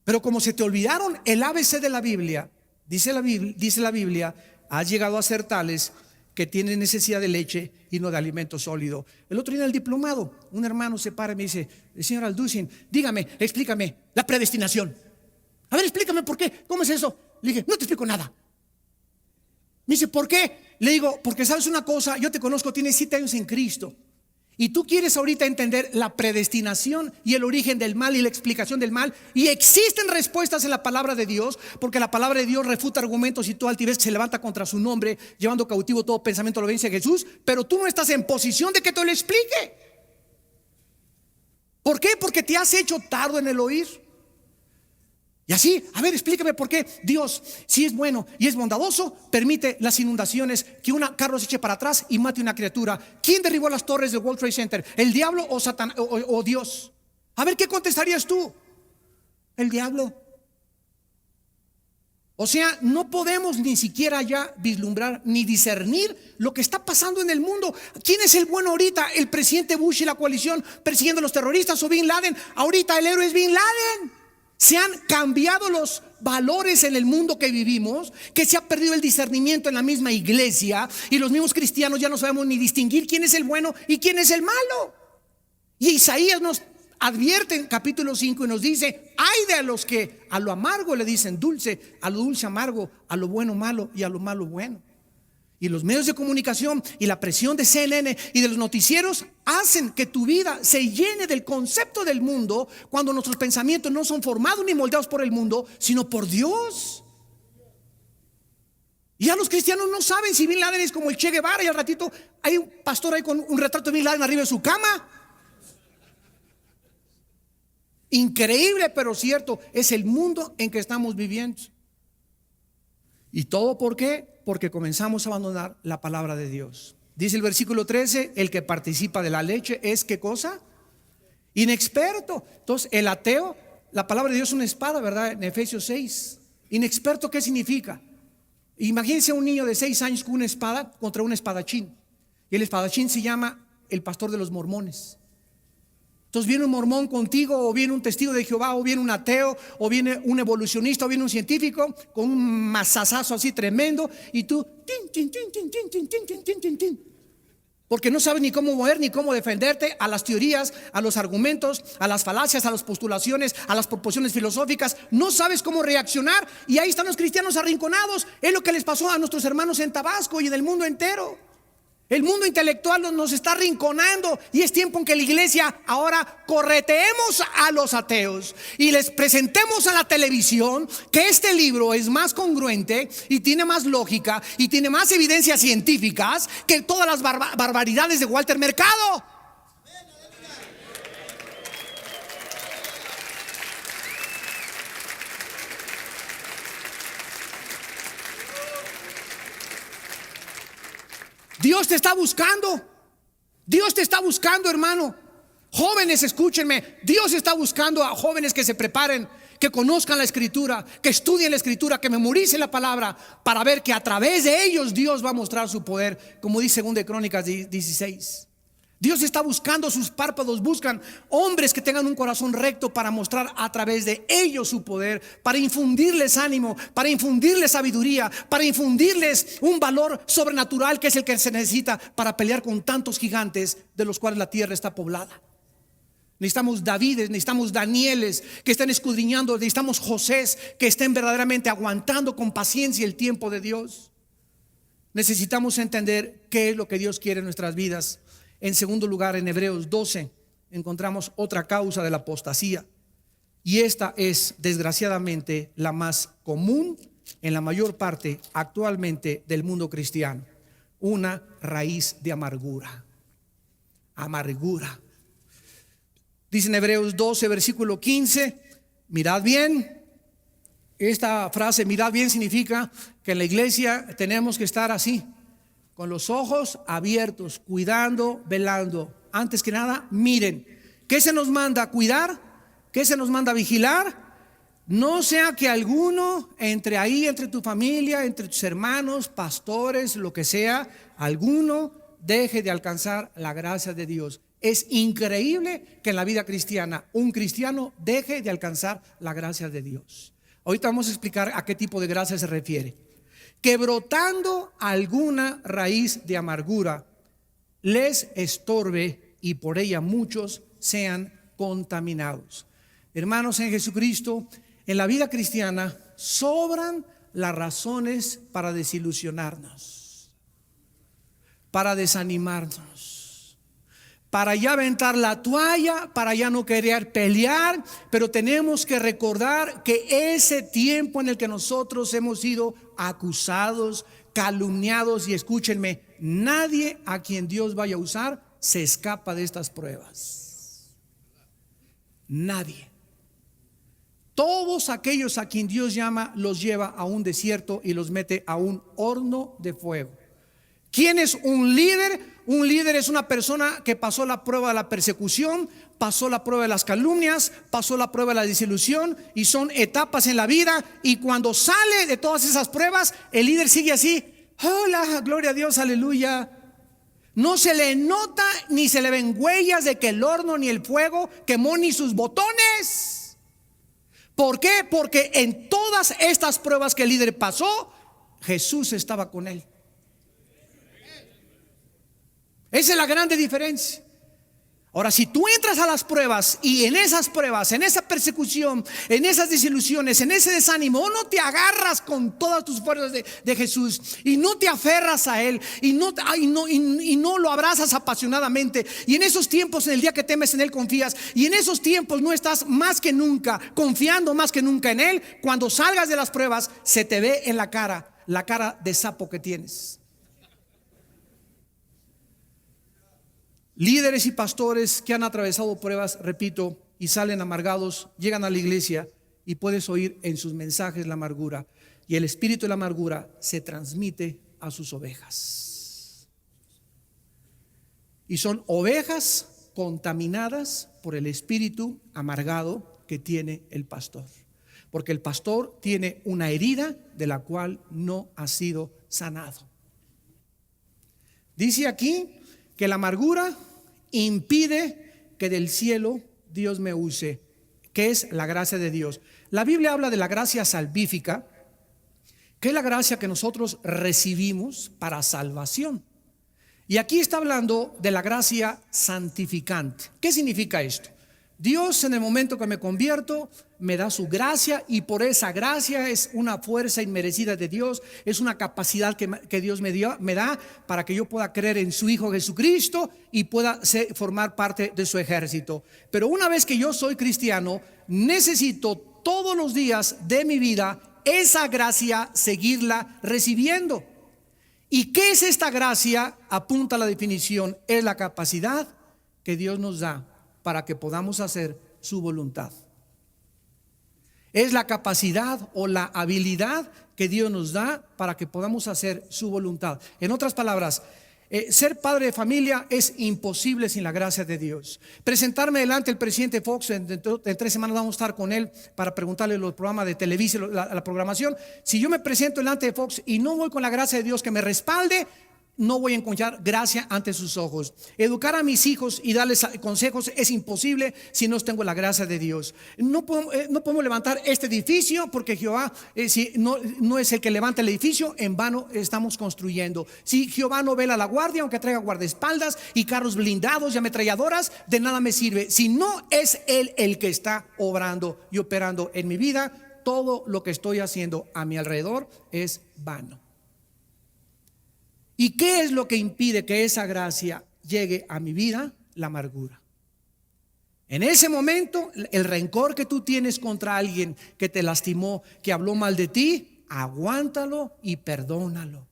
Pero como se te olvidaron el ABC de la Biblia, dice la Biblia, has llegado a ser tales que tienen necesidad de leche y no de alimento sólido. El otro día en el diplomado, un hermano se para y me dice: señor Alducin, dígame, explícame la predestinación. A ver, explícame por qué, ¿cómo es eso? Le dije: no te explico nada. Me dice: ¿por qué? Le digo: porque sabes una cosa, yo te conozco, tienes 7 años en Cristo, y tú quieres ahorita entender la predestinación y el origen del mal y la explicación del mal, y existen respuestas en la palabra de Dios, porque la palabra de Dios refuta argumentos y toda altivez que se levanta contra su nombre, llevando cautivo todo pensamiento a la obediencia de Jesús. Pero tú no estás en posición de que te lo explique. ¿Por qué? Porque te has hecho tardo en el oír. Y así, a ver, explícame por qué Dios, si es bueno y es bondadoso, permite las inundaciones, que un carro se eche para atrás y mate una criatura. ¿Quién derribó las torres del World Trade Center? ¿El diablo o Satán o Dios? A ver, ¿qué contestarías tú? El diablo. O sea, no podemos ni siquiera ya vislumbrar ni discernir lo que está pasando en el mundo. ¿Quién es el bueno ahorita? ¿El presidente Bush y la coalición persiguiendo a los terroristas o Bin Laden? Ahorita el héroe es Bin Laden. Se han cambiado los valores en el mundo que vivimos, que se ha perdido el discernimiento en la misma iglesia, y los mismos cristianos ya no sabemos ni distinguir quién es el bueno y quién es el malo. Y Isaías nos advierte en capítulo 5 y nos dice: ay de los que a lo amargo le dicen dulce, a lo dulce amargo, a lo bueno malo y a lo malo bueno. Y los medios de comunicación y la presión de CNN y de los noticieros hacen que tu vida se llene del concepto del mundo, cuando nuestros pensamientos no son formados ni moldeados por el mundo, sino por Dios. Y ya los cristianos no saben si Bin Laden es como el Che Guevara, y al ratito hay un pastor ahí con un retrato de Bin Laden arriba de su cama. Increíble, pero cierto, es el mundo en que estamos viviendo. ¿Y todo por qué? Porque comenzamos a abandonar la palabra de Dios. Dice el versículo 13: el que participa de la leche es, ¿qué cosa? Inexperto. Entonces el ateo, la palabra de Dios es una espada, ¿verdad? En Efesios 6. Inexperto, ¿qué significa? Imagínense un niño de 6 años con una espada contra un espadachín. Y el espadachín se llama el pastor de los mormones. Entonces viene un mormón contigo, o viene un testigo de Jehová, o viene un ateo, o viene un evolucionista, o viene un científico con un mazazazo así tremendo, y tú porque no sabes ni cómo mover ni cómo defenderte a las teorías, a los argumentos, a las falacias, a las postulaciones, a las proposiciones filosóficas. No sabes cómo reaccionar, y ahí están los cristianos arrinconados. Es lo que les pasó a nuestros hermanos en Tabasco y en el mundo entero. El mundo intelectual nos está arrinconando, y es tiempo en que la iglesia ahora correteemos a los ateos y les presentemos a la televisión que este libro es más congruente y tiene más lógica y tiene más evidencias científicas que todas las barbaridades de Walter Mercado. Dios te está buscando. Dios te está buscando, hermano. Jóvenes, escúchenme. Dios está buscando a jóvenes que se preparen, que conozcan la escritura, que estudien la escritura, que memoricen la palabra, para ver que a través de ellos Dios va a mostrar su poder, como dice 2 Crónicas 16. Dios está buscando, sus párpados buscan hombres que tengan un corazón recto, para mostrar a través de ellos su poder, para infundirles ánimo, para infundirles sabiduría, para infundirles un valor sobrenatural que es el que se necesita para pelear con tantos gigantes de los cuales la tierra está poblada. Necesitamos Davides, necesitamos Danieles que estén escudriñando, necesitamos Josés que estén verdaderamente aguantando con paciencia el tiempo de Dios. Necesitamos entender qué es lo que Dios quiere en nuestras vidas. En segundo lugar, en Hebreos 12 encontramos otra causa de la apostasía. Y esta es, desgraciadamente, la más común en la mayor parte actualmente del mundo cristiano. Una raíz de amargura. Amargura. Dice en Hebreos 12, versículo 15, mirad bien. Esta frase, mirad bien, significa que en la iglesia tenemos que estar así, con los ojos abiertos, cuidando, velando. Antes que nada, miren. ¿Qué se nos manda a cuidar? ¿Qué se nos manda a vigilar? No sea que alguno entre tu familia, entre tus hermanos, pastores, lo que sea, alguno deje de alcanzar la gracia de Dios. Es increíble que en la vida cristiana un cristiano deje de alcanzar la gracia de Dios. Ahorita vamos a explicar a qué tipo de gracia se refiere. Que brotando alguna raíz de amargura les estorbe y por ella muchos sean contaminados. Hermanos en Jesucristo, en la vida cristiana sobran las razones para desilusionarnos, para desanimarnos, para ya aventar la toalla, para ya no querer pelear. Pero tenemos que recordar que ese tiempo en el que nosotros hemos sido acusados, calumniados, y escúchenme, nadie a quien Dios vaya a usar se escapa de estas pruebas. Nadie. Todos aquellos a quien Dios llama los lleva a un desierto y los mete a un horno de fuego. ¿Quién es un líder? Un líder es una persona que pasó la prueba de la persecución, pasó la prueba de las calumnias, pasó la prueba de la desilusión, y son etapas en la vida. Y cuando sale de todas esas pruebas, el líder sigue así: hola, gloria a Dios, aleluya. No se le nota ni se le ven huellas de que el horno ni el fuego quemó ni sus botones. ¿Por qué? Porque en todas estas pruebas que el líder pasó, Jesús estaba con él. Esa es la grande diferencia. Ahora, si tú entras a las pruebas y en esas pruebas, en esa persecución, en esas desilusiones, en ese desánimo, no te agarras con todas tus fuerzas de Jesús y no te aferras a Él y no lo abrazas apasionadamente, y en esos tiempos, en el día que temes en Él confías, y en esos tiempos no estás más que nunca confiando más que nunca en Él, cuando salgas de las pruebas se te ve en la cara de sapo que tienes. Líderes y pastores que han atravesado pruebas, repito, y salen amargados, llegan a la iglesia y puedes oír en sus mensajes la amargura, y el espíritu de la amargura se transmite a sus ovejas. Y son ovejas contaminadas por el espíritu amargado que tiene el pastor, porque el pastor tiene una herida de la cual no ha sido sanado. Dice aquí que la amargura impide que del cielo Dios me use, que es la gracia de Dios. La Biblia habla de la gracia salvífica, que es la gracia que nosotros recibimos para salvación. Y aquí está hablando de la gracia santificante. ¿Qué significa esto? Dios, en el momento que me convierto, me da su gracia, y por esa gracia es una fuerza inmerecida de Dios, es una capacidad que Dios me da para que yo pueda creer en su Hijo Jesucristo y pueda formar parte de su ejército. Pero una vez que yo soy cristiano, necesito todos los días de mi vida esa gracia seguirla recibiendo. ¿Y qué es esta gracia? Apunta a la definición: es la capacidad que Dios nos da para que podamos hacer su voluntad. Es la capacidad o la habilidad que Dios nos da para que podamos hacer su voluntad. En otras palabras, ser padre de familia es imposible sin la gracia de Dios. Presentarme delante del presidente Fox, en 3 semanas vamos a estar con él para preguntarle los programas de televisión, la programación. Si yo me presento delante de Fox y no voy con la gracia de Dios que me respalde, no voy a encontrar gracia ante sus ojos. Educar a mis hijos y darles consejos es imposible si no tengo la gracia de Dios. No podemos levantar este edificio porque Jehová, si no es el que levanta el edificio, en vano estamos construyendo. Si Jehová no vela la guardia, aunque traiga guardaespaldas y carros blindados y ametralladoras, de nada me sirve. Si no es Él el que está obrando y operando en mi vida, todo lo que estoy haciendo a mi alrededor es vano. ¿Y qué es lo que impide que esa gracia llegue a mi vida? La amargura. En ese momento, el rencor que tú tienes contra alguien que te lastimó, que habló mal de ti, aguántalo y perdónalo.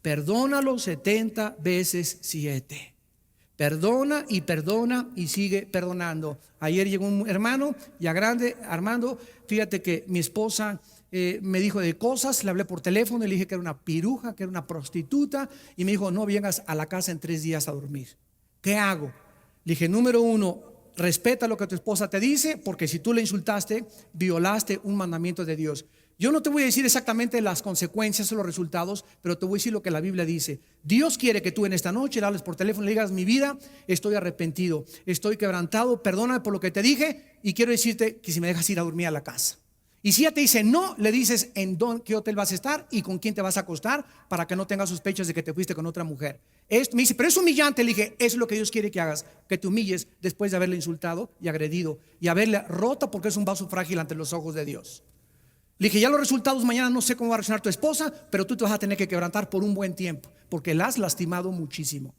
Perdónalo 70 veces 7. Perdona y sigue perdonando. Ayer llegó un hermano ya grande, Armando. Fíjate que mi esposa me dijo de cosas, le hablé por teléfono y le dije que era una piruja, que era una prostituta, y me dijo: no vengas a la casa en 3 días a dormir. ¿Qué hago? Le dije: número 1, respeta lo que tu esposa te dice, porque si tú le insultaste, violaste un mandamiento de Dios. Yo no te voy a decir exactamente las consecuencias o los resultados, pero te voy a decir lo que la Biblia dice. Dios quiere que tú en esta noche le hables por teléfono y le digas: mi vida, estoy arrepentido, estoy quebrantado, perdóname por lo que te dije, y quiero decirte que si me dejas ir a dormir a la casa. Y si ella te dice no, le dices en qué hotel vas a estar y con quién te vas a acostar, para que no tengas sospechas de que te fuiste con otra mujer. Me dice: pero es humillante. Le dije: es lo que Dios quiere que hagas, que te humilles después de haberle insultado y agredido y haberle roto, porque es un vaso frágil ante los ojos de Dios. Le dije: ya los resultados mañana no sé cómo va a reaccionar tu esposa, pero tú te vas a tener que quebrantar por un buen tiempo, porque la has lastimado muchísimo.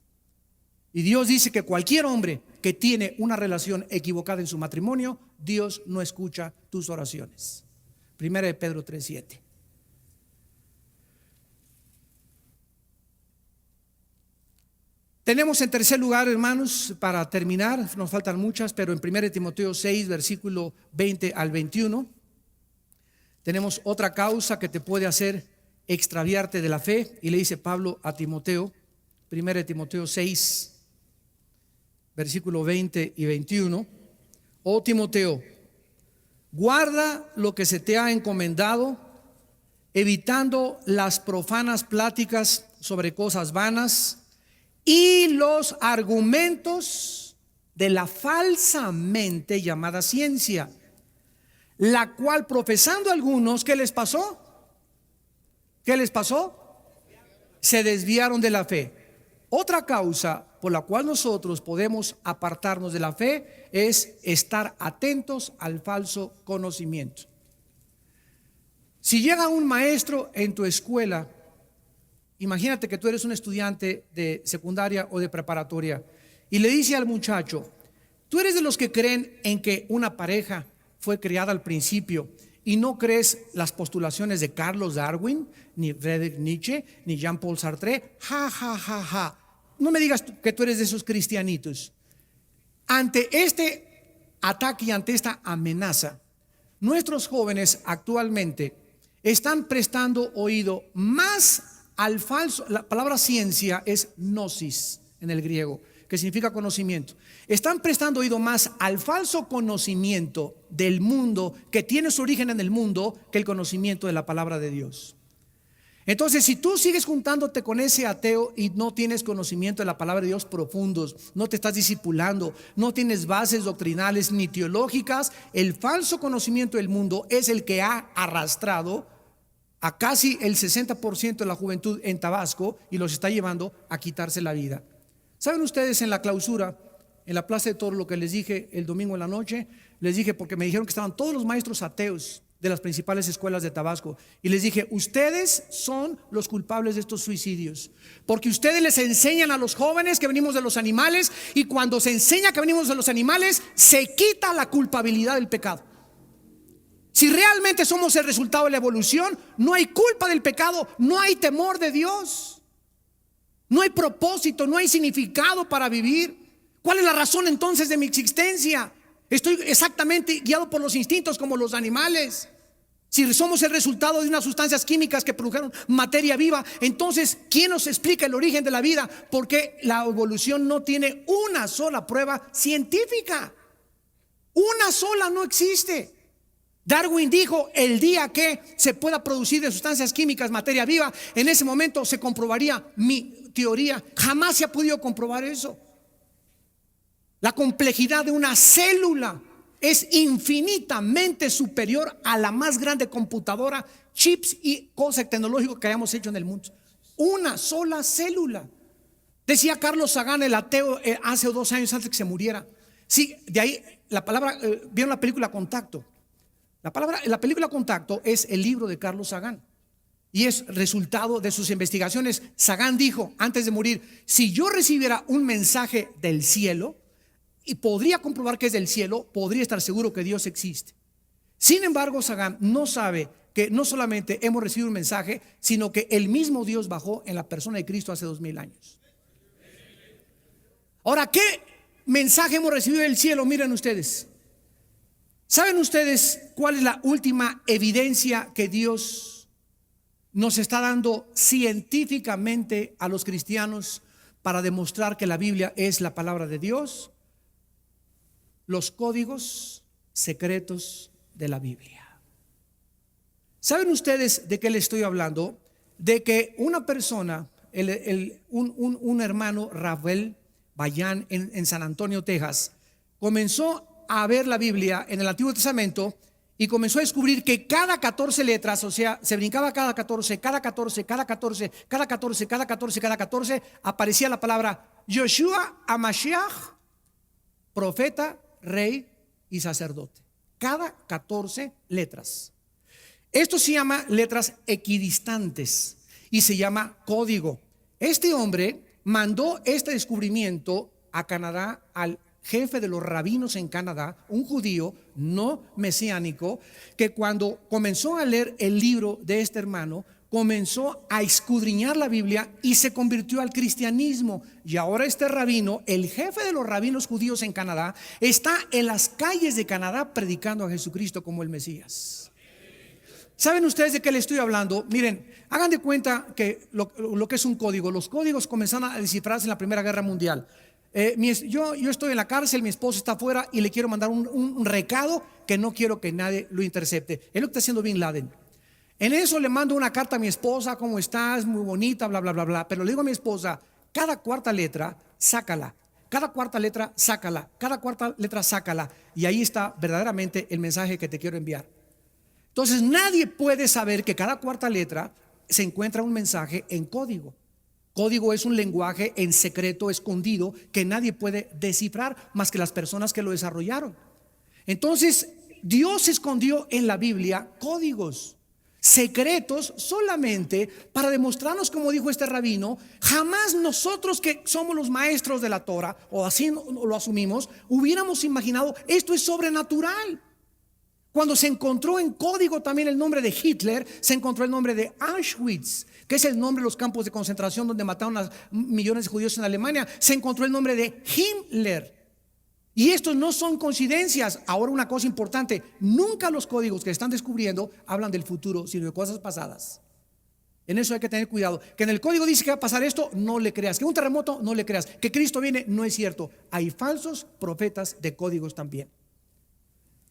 Y Dios dice que cualquier hombre que tiene una relación equivocada en su matrimonio, Dios no escucha tus oraciones. Primera de Pedro 3:7. Tenemos en tercer lugar, hermanos, para terminar, nos faltan muchas, pero en 1 Timoteo 6, versículo 20 al 21, tenemos otra causa que te puede hacer extraviarte de la fe. Y le dice Pablo a Timoteo, 1 Timoteo 6, versículo 20 y 21: oh Timoteo, guarda lo que se te ha encomendado, evitando las profanas pláticas sobre cosas vanas y los argumentos de la falsamente llamada ciencia, la cual profesando algunos, ¿qué les pasó? ¿Qué les pasó? Se desviaron de la fe. Otra causa por la cual nosotros podemos apartarnos de la fe es estar atentos al falso conocimiento. Si llega un maestro en tu escuela, imagínate que tú eres un estudiante de secundaria o de preparatoria, y le dice al muchacho: tú eres de los que creen en que una pareja fue creada al principio y no crees las postulaciones de Carlos Darwin, ni Friedrich Nietzsche, ni Jean-Paul Sartre. Ja, ja, ja, ja. No me digas que tú eres de esos cristianitos. Ante este ataque y ante esta amenaza, nuestros jóvenes actualmente están prestando oído más al falso. La palabra ciencia es gnosis en el griego, que significa conocimiento. Están prestando oído más al falso conocimiento del mundo, que tiene su origen en el mundo, que el conocimiento de la palabra de Dios. Entonces, si tú sigues juntándote con ese ateo y no tienes conocimiento de la palabra de Dios profundos, no te estás discipulando, no tienes bases doctrinales ni teológicas, el falso conocimiento del mundo es el que ha arrastrado a casi el 60% de la juventud en Tabasco y los está llevando a quitarse la vida. ¿Saben ustedes en la clausura, en la Plaza de Toros, lo que les dije el domingo en la noche? Les dije, porque me dijeron que estaban todos los maestros ateos de las principales escuelas de Tabasco, y les dije: ustedes son los culpables de estos suicidios, porque ustedes les enseñan a los jóvenes que venimos de los animales, y cuando se enseña que venimos de los animales, se quita la culpabilidad del pecado. Si realmente somos el resultado de la evolución, no hay culpa del pecado, no hay temor de Dios, no hay propósito, no hay significado para vivir. ¿Cuál es la razón entonces de mi existencia? Estoy exactamente guiado por los instintos como los animales. Si somos el resultado de unas sustancias químicas que produjeron materia viva, entonces ¿quién nos explica el origen de la vida? Porque la evolución no tiene una sola prueba científica. Una sola no existe. Darwin dijo: el día que se pueda producir de sustancias químicas materia viva, en ese momento se comprobaría mi teoría. Jamás se ha podido comprobar eso. La complejidad de una célula es infinitamente superior a la más grande computadora, chips y cosas tecnológicas que hayamos hecho en el mundo. Una sola célula. Decía Carlos Sagan, el ateo, hace 2 años antes que se muriera. Sí, de ahí la palabra, vieron la película Contacto. La película Contacto es el libro de Carlos Sagan y es resultado de sus investigaciones. Sagan dijo antes de morir: si yo recibiera un mensaje del cielo, y podría comprobar que es del cielo, podría estar seguro que Dios existe. Sin embargo, Sagán no sabe que no solamente hemos recibido un mensaje, sino que el mismo Dios bajó en la persona de Cristo hace 2000 años. Ahora, ¿qué mensaje hemos recibido del cielo? Miren ustedes. ¿Saben ustedes cuál es la última evidencia que Dios nos está dando científicamente a los cristianos para demostrar que la Biblia es la palabra de Dios? Los códigos secretos de la Biblia. ¿Saben ustedes de qué les estoy hablando? De que una persona, un hermano, Rafael Bayán, en San Antonio, Texas, comenzó a ver la Biblia en el Antiguo Testamento y comenzó a descubrir que cada 14 letras, o sea, se brincaba cada 14, cada 14, cada 14, cada 14, cada 14, cada 14, aparecía la palabra Yoshua HaMashiach, profeta, rey y sacerdote. Cada 14 letras. Esto se llama letras equidistantes y se llama código. Este hombre mandó este descubrimiento a Canadá al jefe de los rabinos en Canadá, un judío no mesiánico, que cuando comenzó a leer el libro de este hermano, comenzó a escudriñar la Biblia y se convirtió al cristianismo. Y ahora este rabino, el jefe de los rabinos judíos en Canadá, está en las calles de Canadá predicando a Jesucristo como el Mesías. ¿Saben ustedes de qué le estoy hablando? Miren, hagan de cuenta que lo que es un código. Los códigos comenzaron a descifrarse en la Primera Guerra Mundial. Yo estoy en la cárcel, mi esposo está afuera y le quiero mandar un recado que no quiero que nadie lo intercepte. Es lo que está haciendo Bin Laden. En eso le mando una carta a mi esposa: ¿cómo estás? Muy bonita, bla, bla, bla, bla. Pero le digo a mi esposa: cada cuarta letra, sácala. Cada cuarta letra, sácala. Cada cuarta letra, sácala. Y ahí está verdaderamente el mensaje que te quiero enviar. Entonces nadie puede saber que cada cuarta letra se encuentra un mensaje en código. Código es un lenguaje en secreto, escondido, que nadie puede descifrar más que las personas que lo desarrollaron. Entonces Dios escondió en la Biblia códigos secretos solamente para demostrarnos, como dijo este rabino, jamás nosotros que somos los maestros de la Torah, o así lo asumimos, hubiéramos imaginado esto es sobrenatural. Cuando se encontró en código también el nombre de Hitler, se encontró el nombre de Auschwitz, que es el nombre de los campos de concentración donde mataron a millones de judíos en Alemania. Se encontró el nombre de Himmler. Y estos no son coincidencias. Ahora, una cosa importante: nunca los códigos que están descubriendo hablan del futuro, sino de cosas pasadas. En eso hay que tener cuidado. Que en el código dice que va a pasar esto, no le creas. Que un terremoto, no le creas. Que Cristo viene, no es cierto. Hay falsos profetas de códigos también.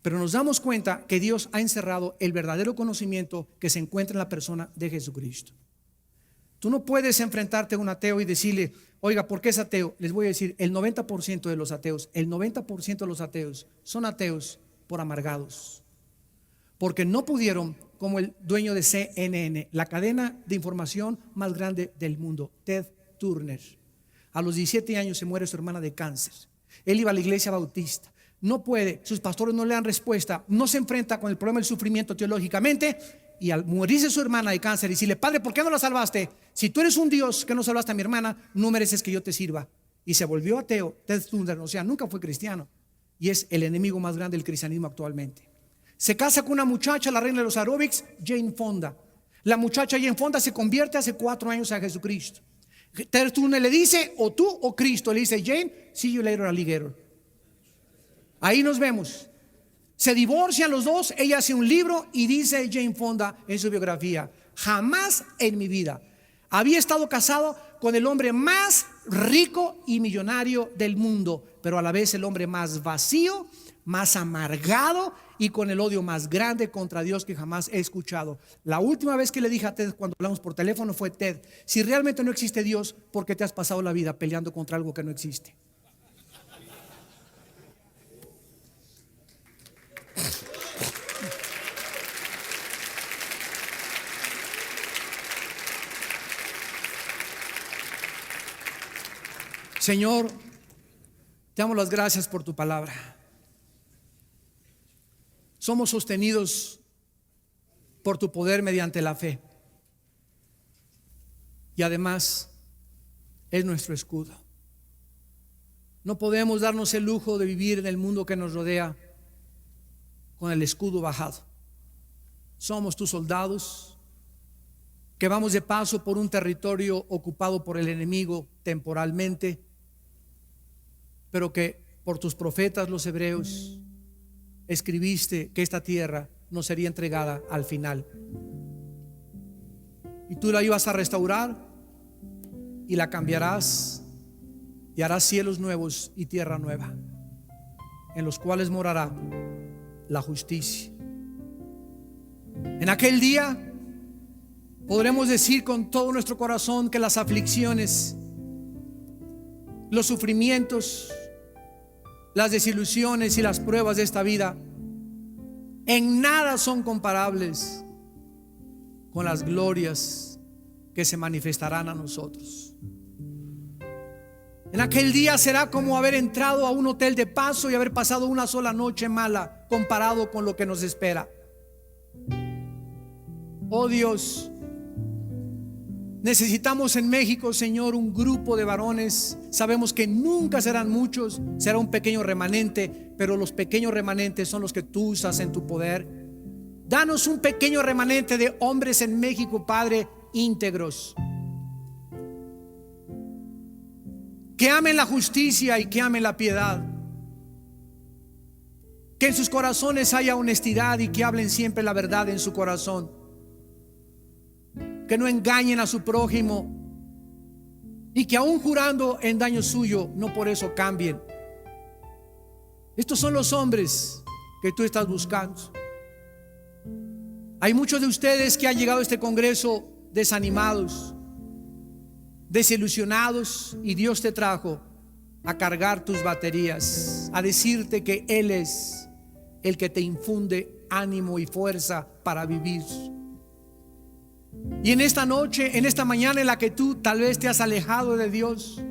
Pero nos damos cuenta que Dios ha encerrado el verdadero conocimiento que se encuentra en la persona de Jesucristo. Tú no puedes enfrentarte a un ateo y decirle: oiga, ¿por qué es ateo? Les voy a decir, el 90% de los ateos, son ateos por amargados. Porque no pudieron, como el dueño de CNN, la cadena de información más grande del mundo, Ted Turner. A los 17 años se muere su hermana de cáncer. Él iba a la iglesia bautista. No puede, sus pastores no le dan respuesta, no se enfrenta con el problema del sufrimiento teológicamente, y al morirse su hermana de cáncer, decirle: Padre, ¿por qué no la salvaste? Si tú eres un Dios que no salvaste a mi hermana, no mereces que yo te sirva. Y se volvió ateo. Ted Turner, o sea, nunca fue cristiano, y es el enemigo más grande del cristianismo actualmente. Se casa con una muchacha, la reina de los aeróbics, Jane Fonda. La muchacha Jane Fonda se convierte hace 4 años a Jesucristo. Ted Turner le dice: o tú o Cristo. Le dice Jane: see you later, alligator. Ahí nos vemos. Se divorcian los dos. Ella hace un libro y dice Jane Fonda en su biografía: jamás en mi vida había estado casado con el hombre más rico y millonario del mundo, pero a la vez el hombre más vacío, más amargado y con el odio más grande contra Dios que jamás he escuchado. La última vez que le dije a Ted cuando hablamos por teléfono fue: Ted, si realmente no existe Dios, ¿por qué te has pasado la vida peleando contra algo que no existe? Señor, te damos las gracias por tu palabra. Somos sostenidos por tu poder mediante la fe. Y además es nuestro escudo. No podemos darnos el lujo de vivir en el mundo que nos rodea con el escudo bajado. Somos tus soldados que vamos de paso por un territorio ocupado por el enemigo temporalmente, pero que por tus profetas los hebreos escribiste que esta tierra nos sería entregada al final. Y tú la ibas a restaurar y la cambiarás y harás cielos nuevos y tierra nueva, en los cuales morará la justicia. En aquel día podremos decir con todo nuestro corazón que las aflicciones, los sufrimientos, las desilusiones y las pruebas de esta vida en nada son comparables con las glorias que se manifestarán a nosotros. En aquel día será como haber entrado a un hotel de paso y haber pasado una sola noche mala comparado con lo que nos espera. Oh Dios, necesitamos en México, Señor, un grupo de varones. Sabemos que nunca serán muchos, será un pequeño remanente, pero los pequeños remanentes son los que tú usas en tu poder. Danos un pequeño remanente de hombres en México, Padre, íntegros, que amen la justicia y que amen la piedad, que en sus corazones haya honestidad y que hablen siempre la verdad en su corazón, que no engañen a su prójimo y que aún jurando en daño suyo no por eso cambien. Estos son los hombres que tú estás buscando. Hay muchos de ustedes que han llegado a este congreso desanimados, desilusionados, y Dios te trajo a cargar tus baterías, a decirte que Él es el que te infunde ánimo y fuerza para vivir. Y en esta noche, en esta mañana en la que tú tal vez te has alejado de Dios,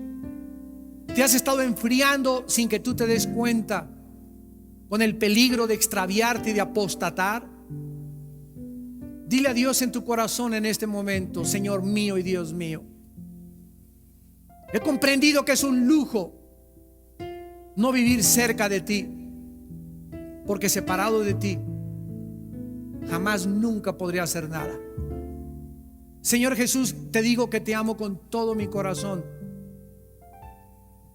te has estado enfriando sin que tú te des cuenta, con el peligro de extraviarte y de apostatar, dile a Dios en tu corazón en este momento: Señor mío y Dios mío, he comprendido que es un lujo no vivir cerca de ti, porque separado de ti jamás nunca podría hacer nada. Señor Jesús, te digo que te amo con todo mi corazón.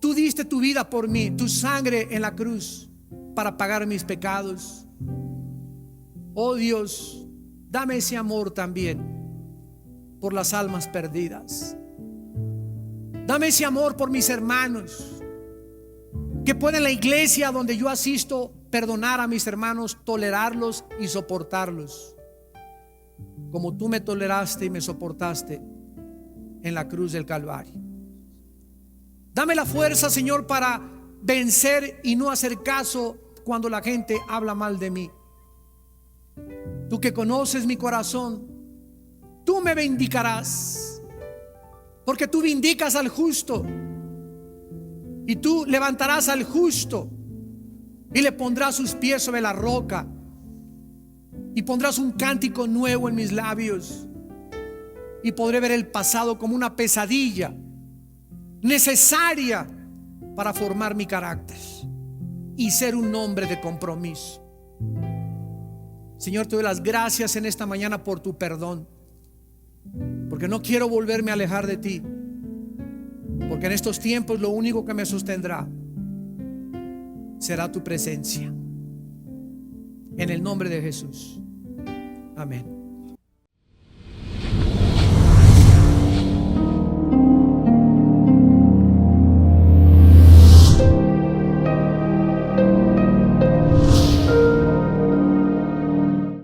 Tú diste tu vida por mí, tu sangre en la cruz para pagar mis pecados. Oh Dios, dame ese amor también por las almas perdidas. Dame ese amor por mis hermanos, que pueda en la iglesia donde yo asisto perdonar a mis hermanos, tolerarlos y soportarlos, como tú me toleraste y me soportaste en la cruz del Calvario. Dame la fuerza, Señor, para vencer y no hacer caso cuando la gente habla mal de mí. Tú que conoces mi corazón, tú me vindicarás, porque tú vindicas al justo, y tú levantarás al justo y le pondrás sus pies sobre la roca, y pondrás un cántico nuevo en mis labios, y podré ver el pasado como una pesadilla necesaria para formar mi carácter y ser un hombre de compromiso. Señor, te doy las gracias en esta mañana por tu perdón, porque no quiero volverme a alejar de ti, porque en estos tiempos lo único que me sostendrá será tu presencia. En el nombre de Jesús. Amén.